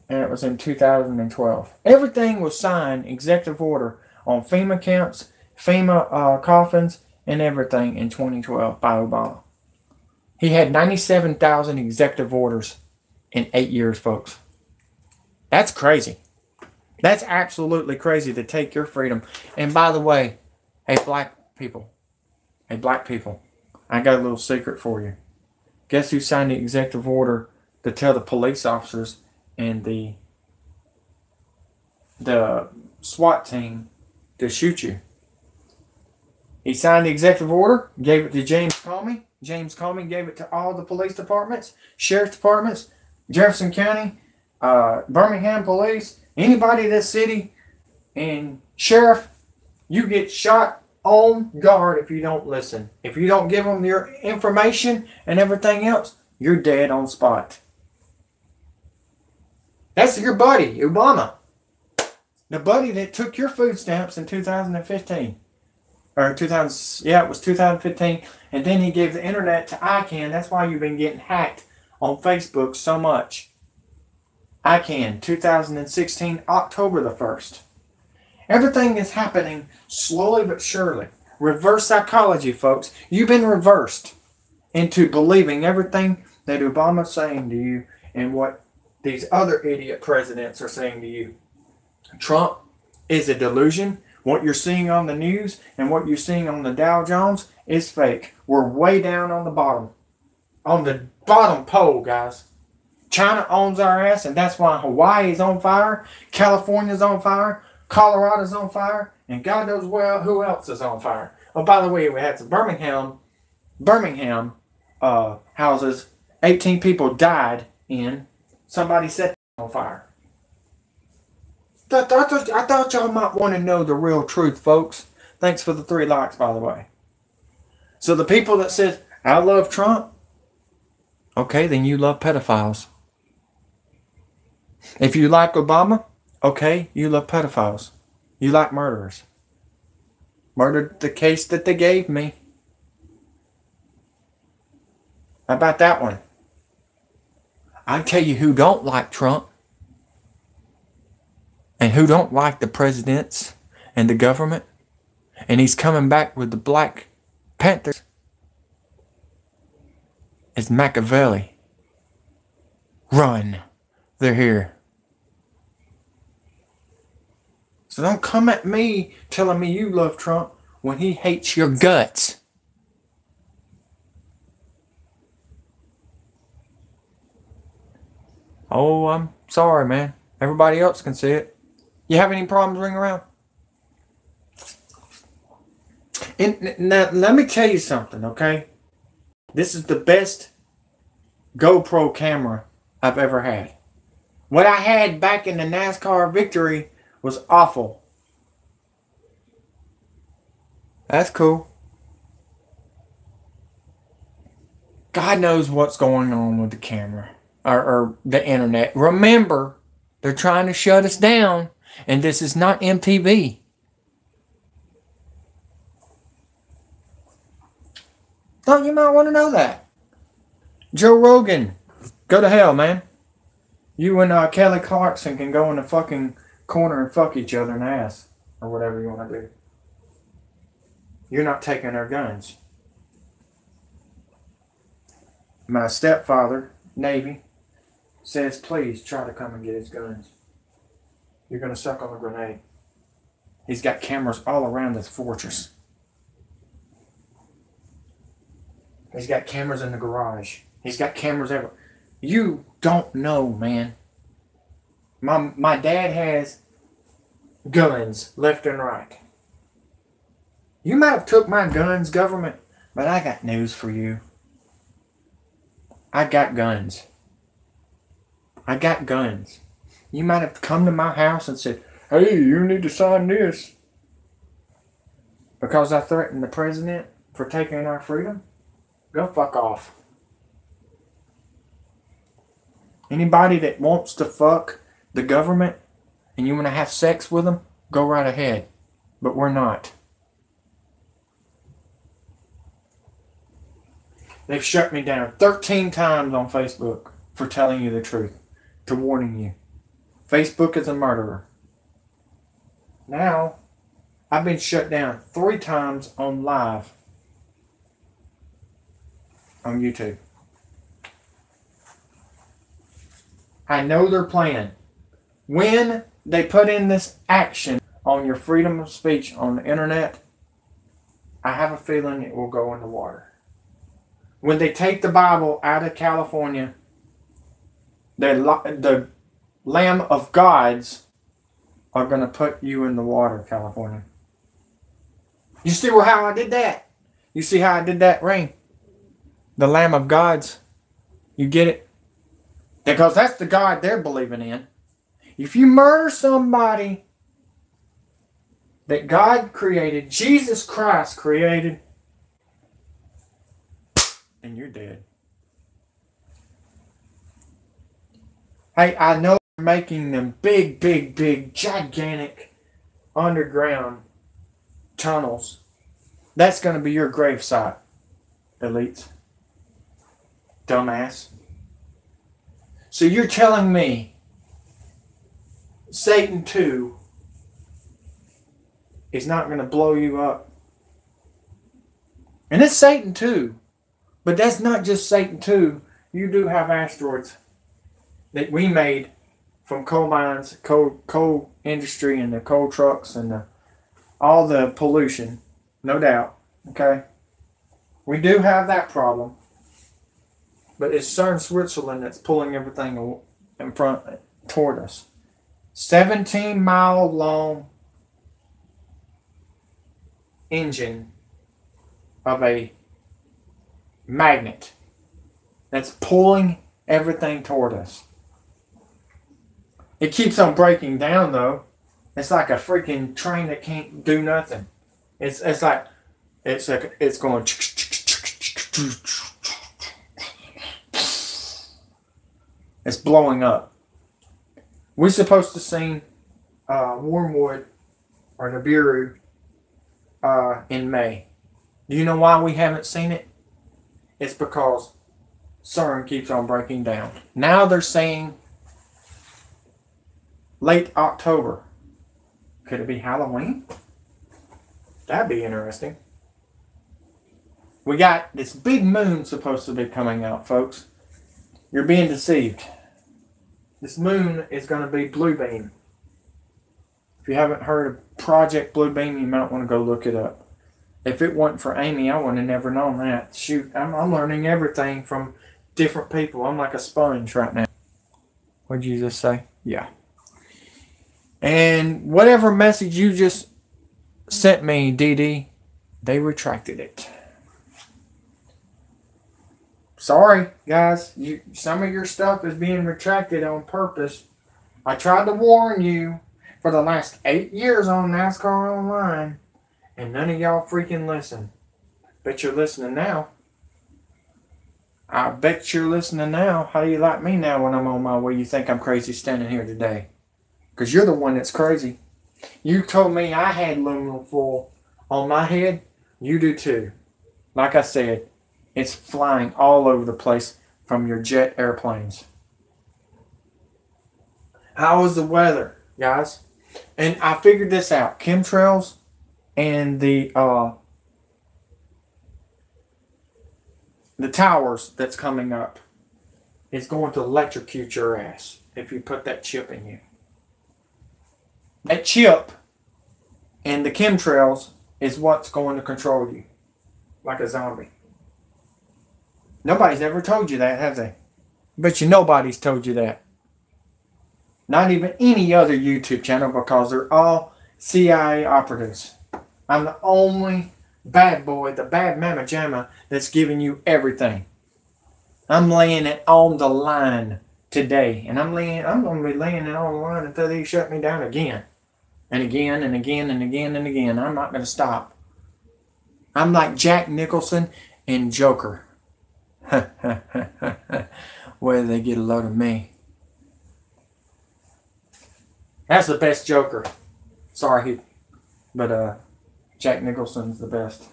And it was in 2012. Everything was signed, executive order, on FEMA camps, FEMA coffins, and everything in 2012 by Obama. He had 97,000 executive orders in 8 years, folks. That's crazy. That's absolutely crazy to take your freedom. And by the way, hey black people, I got a little secret for you. Guess who signed the executive order to tell the police officers and the SWAT team to shoot you? He signed the executive order, gave it to James Comey. James Comey gave it to all the police departments, sheriff's departments, Jefferson County, Birmingham police, anybody in this city, and sheriff, you get shot on guard if you don't listen. If you don't give them your information and everything else, you're dead on spot. That's your buddy, Obama. The buddy that took your food stamps in 2015. Or 2000, yeah, it was 2015. And then he gave the internet to ICANN. That's why you've been getting hacked on Facebook so much. ICANN, 2016, October the 1st. Everything is happening slowly but surely. Reverse psychology, folks. You've been reversed into believing everything that Obama's saying to you and what these other idiot presidents are saying to you. Trump is a delusion. What you're seeing on the news and what you're seeing on the Dow Jones is fake. We're way down on the bottom. On the bottom pole, guys. China owns our ass, and that's why Hawaii's on fire, California's on fire, Colorado's on fire, and God knows well who else is on fire. Oh, by the way, we had some Birmingham houses. 18 people died in. Somebody set on fire. I thought y'all might want to know the real truth, folks. Thanks for the 3 likes, by the way. So the people that said, I love Trump, okay, then you love pedophiles. If you like Obama, okay, you love pedophiles. You like murderers. Murdered the case that they gave me. How about that one? I tell you who don't like Trump. And who don't like the presidents and the government. And he's coming back with the Black Panthers. It's Machiavelli. Run. They're here. So don't come at me telling me you love Trump when he hates your guts. Oh, I'm sorry, man. Everybody else can see it. You have any problems ring around? And now, let me tell you something, okay? This is the best GoPro camera I've ever had. What I had back in the NASCAR victory was awful. That's cool. God knows what's going on with the camera or the internet. Remember, they're trying to shut us down. And this is not MTV. Thought you might want to know that. Joe Rogan, go to hell, man. You and Kelly Clarkson can go in the fucking corner and fuck each other in the ass. Or whatever you want to do. You're not taking their guns. My stepfather, Navy, says please try to come and get his guns. You're going to suck on a grenade. He's got cameras all around this fortress. He's got cameras in the garage. He's got cameras everywhere. You don't know, man. My dad has guns left and right. You might have took my guns, government, but I got news for you. I got guns. I got guns. You might have come to my house and said, hey, you need to sign this. Because I threatened the president for taking our freedom? Go fuck off. Anybody that wants to fuck the government and you want to have sex with them, go right ahead. But we're not. They've shut me down 13 times on Facebook for telling you the truth, to warning you. Facebook is a murderer. Now, I've been shut down 3 times on live on YouTube. I know their plan. When they put in this action on your freedom of speech on the internet, I have a feeling it will go in the water. When they take the Bible out of California, the Lamb of Gods are going to put you in the water, California. You see how I did that? You see how I did that, Rain? The Lamb of Gods. You get it? Because that's the God they're believing in. If you murder somebody that God created, Jesus Christ created, and you're dead. Hey, I know they're making them big, gigantic underground tunnels. That's going to be your gravesite, elites. Dumbass. So you're telling me Satan 2 is not going to blow you up? And it's Satan 2. But that's not just Satan 2. You do have asteroids that we made from coal mines, coal industry, and the coal trucks, and all the pollution. No doubt. Okay? We do have that problem. But it's CERN Switzerland that's pulling everything in front toward us. 17-mile long engine of a magnet that's pulling everything toward us. It keeps on breaking down though. It's like a freaking train that can't do nothing. It's going. It's blowing up. We're supposed to see Wormwood or Nibiru in May. Do you know why we haven't seen it? It's because CERN keeps on breaking down. Now they're saying late October. Could it be Halloween? That'd be interesting. We got this big moon supposed to be coming out, folks. You're being deceived. This moon is going to be Blue Beam. If you haven't heard of Project Blue Beam, you might want to go look it up. If it wasn't for Amy, I wouldn't have never known that. Shoot, I'm learning everything from different people. I'm like a sponge right now. What'd you just say? Yeah. And whatever message you just sent me, DD, they retracted it. Sorry, guys. Some of your stuff is being retracted on purpose. I tried to warn you for the last 8 years on NASCAR Online, and none of y'all freaking listen. Bet you're listening now. I bet you're listening now. How do you like me now when I'm on my way? You think I'm crazy standing here today? Because you're the one that's crazy. You told me I had aluminum foil on my head. You do too. Like I said, it's flying all over the place from your jet airplanes. How was the weather, guys? And I figured this out. Chemtrails and the towers that's coming up is going to electrocute your ass if you put that chip in you. That chip and the chemtrails is what's going to control you like a zombie. Nobody's ever told you that, have they? Bet you nobody's told you that. Not even any other YouTube channel, because they're all CIA operatives. I'm the only bad boy, the bad mama jamma, that's giving you everything. I'm laying it on the line today. And I'm going to be laying it on the line until they shut me down again. And again, and again, and again, and again. I'm not going to stop. I'm like Jack Nicholson and Joker. Where they get a load of me. That's the best Joker. Sorry, but Jack Nicholson's the best.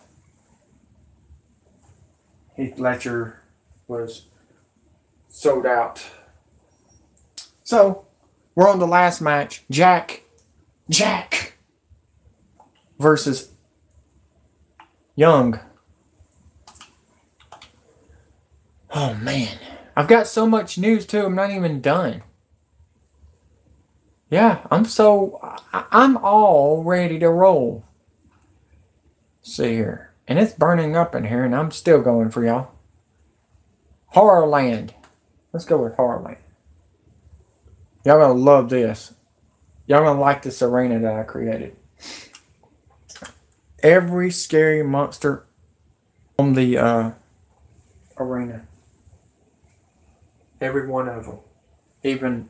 Heath Ledger was sold out. So, we're on the last match. Jack versus Young. Oh man, I've got so much news too, I'm not even done. Yeah, I'm all ready to roll. See here. And it's burning up in here, and I'm still going for y'all. Horrorland. Let's go with Horrorland. Y'all gonna love this. Y'all gonna like this arena that I created. Every scary monster on the arena. Every one of them. Even,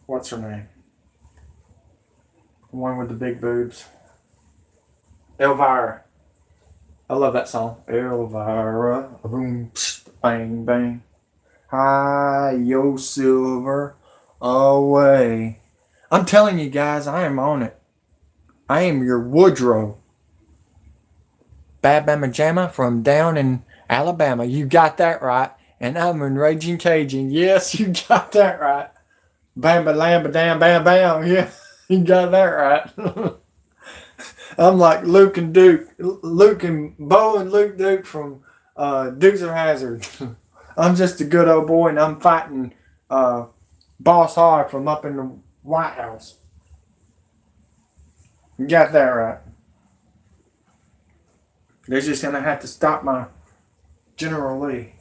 what's her name? The one with the big boobs. Elvira. I love that song. Elvira. Boom, psh, bang, bang. Hi, yo, silver. Away. I'm telling you guys, I am on it. I am your Woodrow. Bad Bama Jamma from down in Alabama. You got that right. And I'm in Raging Cajun. Yes, you got that right. Bamba lamba dam bam bam. Yeah, you got that right. I'm like Luke and Duke. Luke and Bo and Luke Duke from Dukes of Hazzard. I'm just a good old boy, and I'm fighting Boss Hogg from up in the White House. You got that right. They're just going to have to stop my General Lee.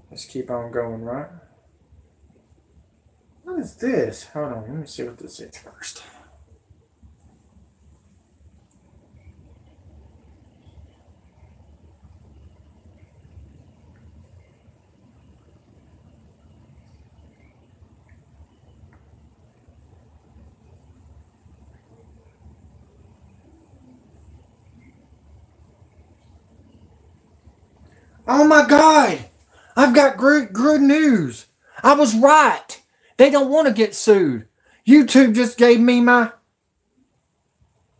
Let's keep on going, right? What is this? Hold on, let me see what this is first. Oh my God! I've got good news. I was right. They don't want to get sued. YouTube just gave me my...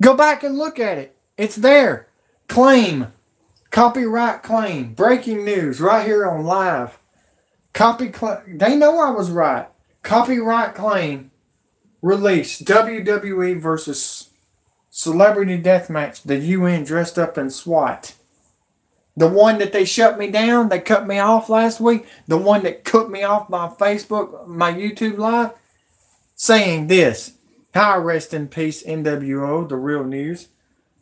Go back and look at it. It's there. Claim. Copyright claim. Breaking news right here on live. They know I was right. Copyright claim. Release. WWE versus Celebrity Deathmatch. The UN dressed up in SWAT. The one that they shut me down, they cut me off last week. The one that cut me off my Facebook, my YouTube live. Saying this. Hi, rest in peace, NWO, the real news.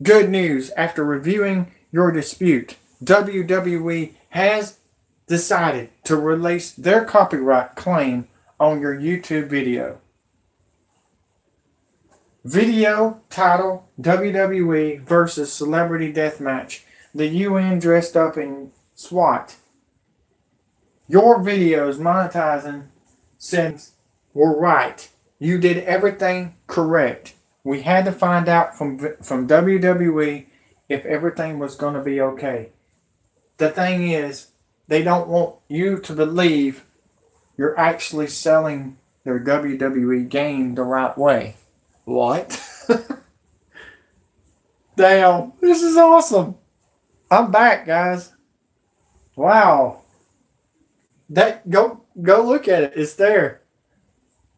Good news. After reviewing your dispute, WWE has decided to release their copyright claim on your YouTube video. Video title WWE versus Celebrity Deathmatch. The UN dressed up in SWAT. Your videos monetizing says were right. You did everything correct. We had to find out from WWE if everything was going to be okay. The thing is, they don't want you to believe you're actually selling their WWE game the right way. What? Damn, this is awesome. I'm back, guys. Wow. That go look at it. It's there.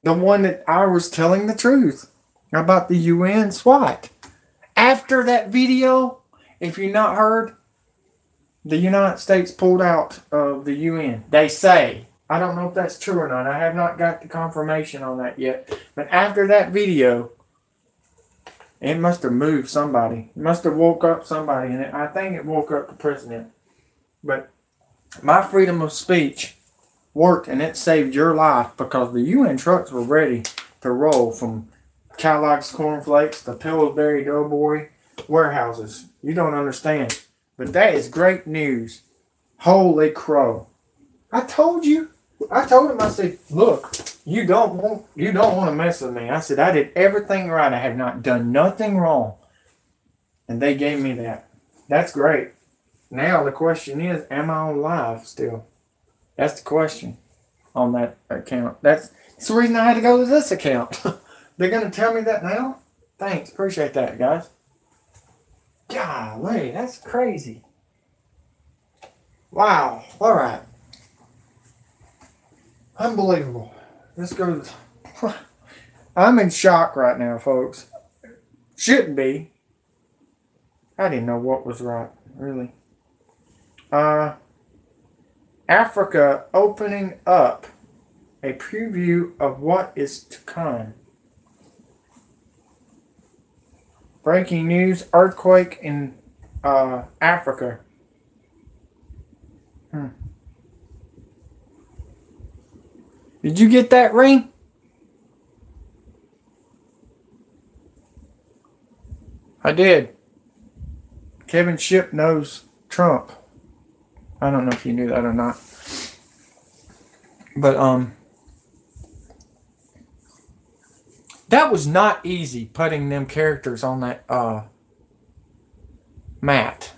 The one that I was telling the truth about the UN SWAT. After that video, if you've not heard, the United States pulled out of the UN. They say. I don't know if that's true or not. I have not got the confirmation on that yet. But after that video, it must have moved somebody. It must have woke up somebody. And I think it woke up the president. But my freedom of speech worked, and it saved your life because the UN trucks were ready to roll from Kellogg's cornflakes to Pillsbury Doughboy warehouses. You don't understand. But that is great news. Holy crow. I told you. I told him, I said, look, you don't want to mess with me. I said, I did everything right. I have not done nothing wrong. And they gave me that. That's great. Now the question is, am I on live still? That's the question on that account. That's the reason I had to go to this account. They're going to tell me that now? Thanks. Appreciate that, guys. Golly, that's crazy. Wow. All right. Unbelievable. Let's go. I'm in shock right now, folks. Shouldn't be. I didn't know what was right, really. Africa opening up. A preview of what is to come. Breaking news, earthquake in Africa. Did you get that, Ring? I did. Kevin Shipp knows Trump. I don't know if you knew that or not. But, that was not easy, putting them characters on that mat.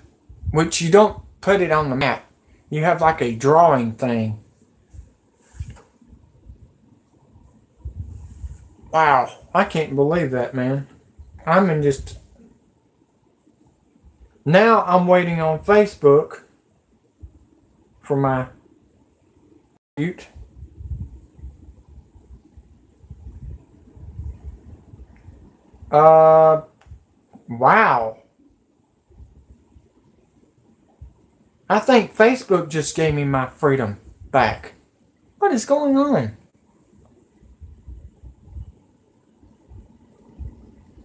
Which you don't put it on the mat. You have like a drawing thing. Wow. I can't believe that, man. I'm in just... Now I'm waiting on Facebook for my shoot. Wow. I think Facebook just gave me my freedom back. What is going on?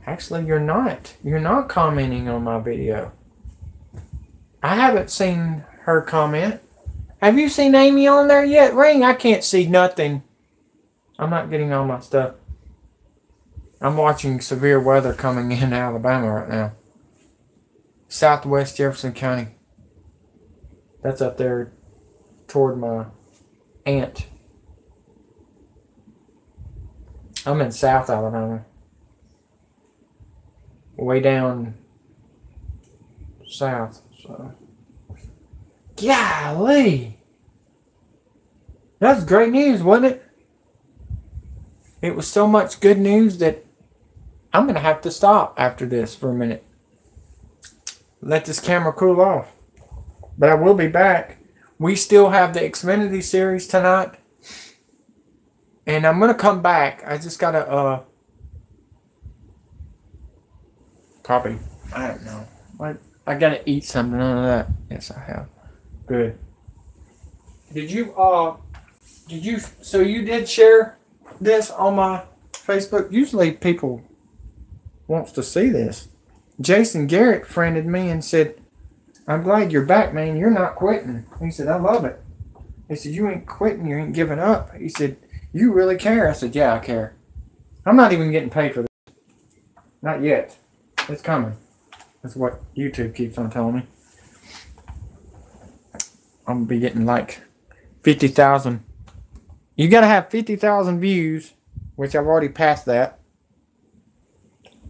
Actually, you're not. You're not commenting on my video. I haven't seen her comment. Have you seen Amy on there yet, Ring? I can't see nothing. I'm not getting all my stuff. I'm watching severe weather coming in Alabama right now. Southwest Jefferson County. That's up there toward my aunt. I'm in South Alabama. Way down south. So, golly. That was great news, wasn't it? It was so much good news that I'm going to have to stop after this for a minute. Let this camera cool off. But I will be back. We still have the Xfinity series tonight. And I'm going to come back. I just got to, probably, I don't know. I got to eat something out of that. Yes, I have. Good. So you did share this on my Facebook? Usually people wants to see this. Jason Garrett friended me and said, I'm glad you're back, man. You're not quitting. He said, I love it. He said, you ain't quitting. You ain't giving up. He said, you really care. I said, yeah, I care. I'm not even getting paid for this. Not yet. It's coming. That's what YouTube keeps on telling me. I'm going to be getting like 50,000. You got to have 50,000 views, which I've already passed that.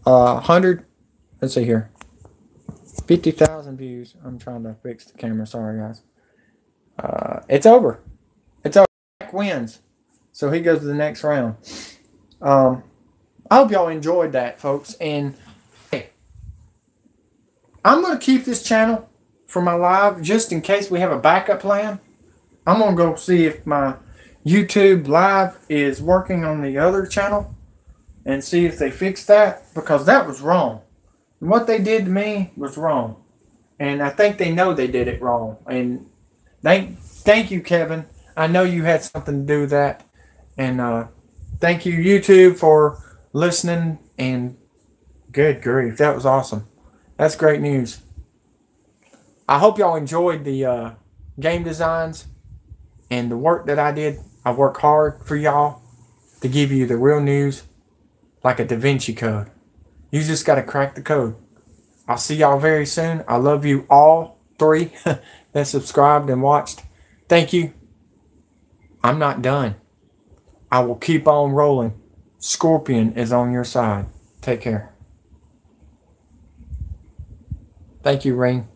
100, let's see here. 50,000 views. I'm trying to fix the camera. Sorry, guys. It's over. It's over. Jack wins. So he goes to the next round. I hope y'all enjoyed that, folks. And hey, I'm going to keep this channel for my live just in case we have a backup plan. I'm going to go see if my YouTube live is working on the other channel and see if they fixed that, because that was wrong. What they did to me was wrong. And I think they know they did it wrong. And thank you, Kevin. I know you had something to do with that. And thank you, YouTube, for listening. And good grief, that was awesome. That's great news. I hope y'all enjoyed the game designs and the work that I did. I work hard for y'all to give you the real news, like a Da Vinci Code. You just got to crack the code. I'll see y'all very soon. I love you all three that subscribed and watched. Thank you. I'm not done. I will keep on rolling. Scorpion is on your side. Take care. Thank you, Ring.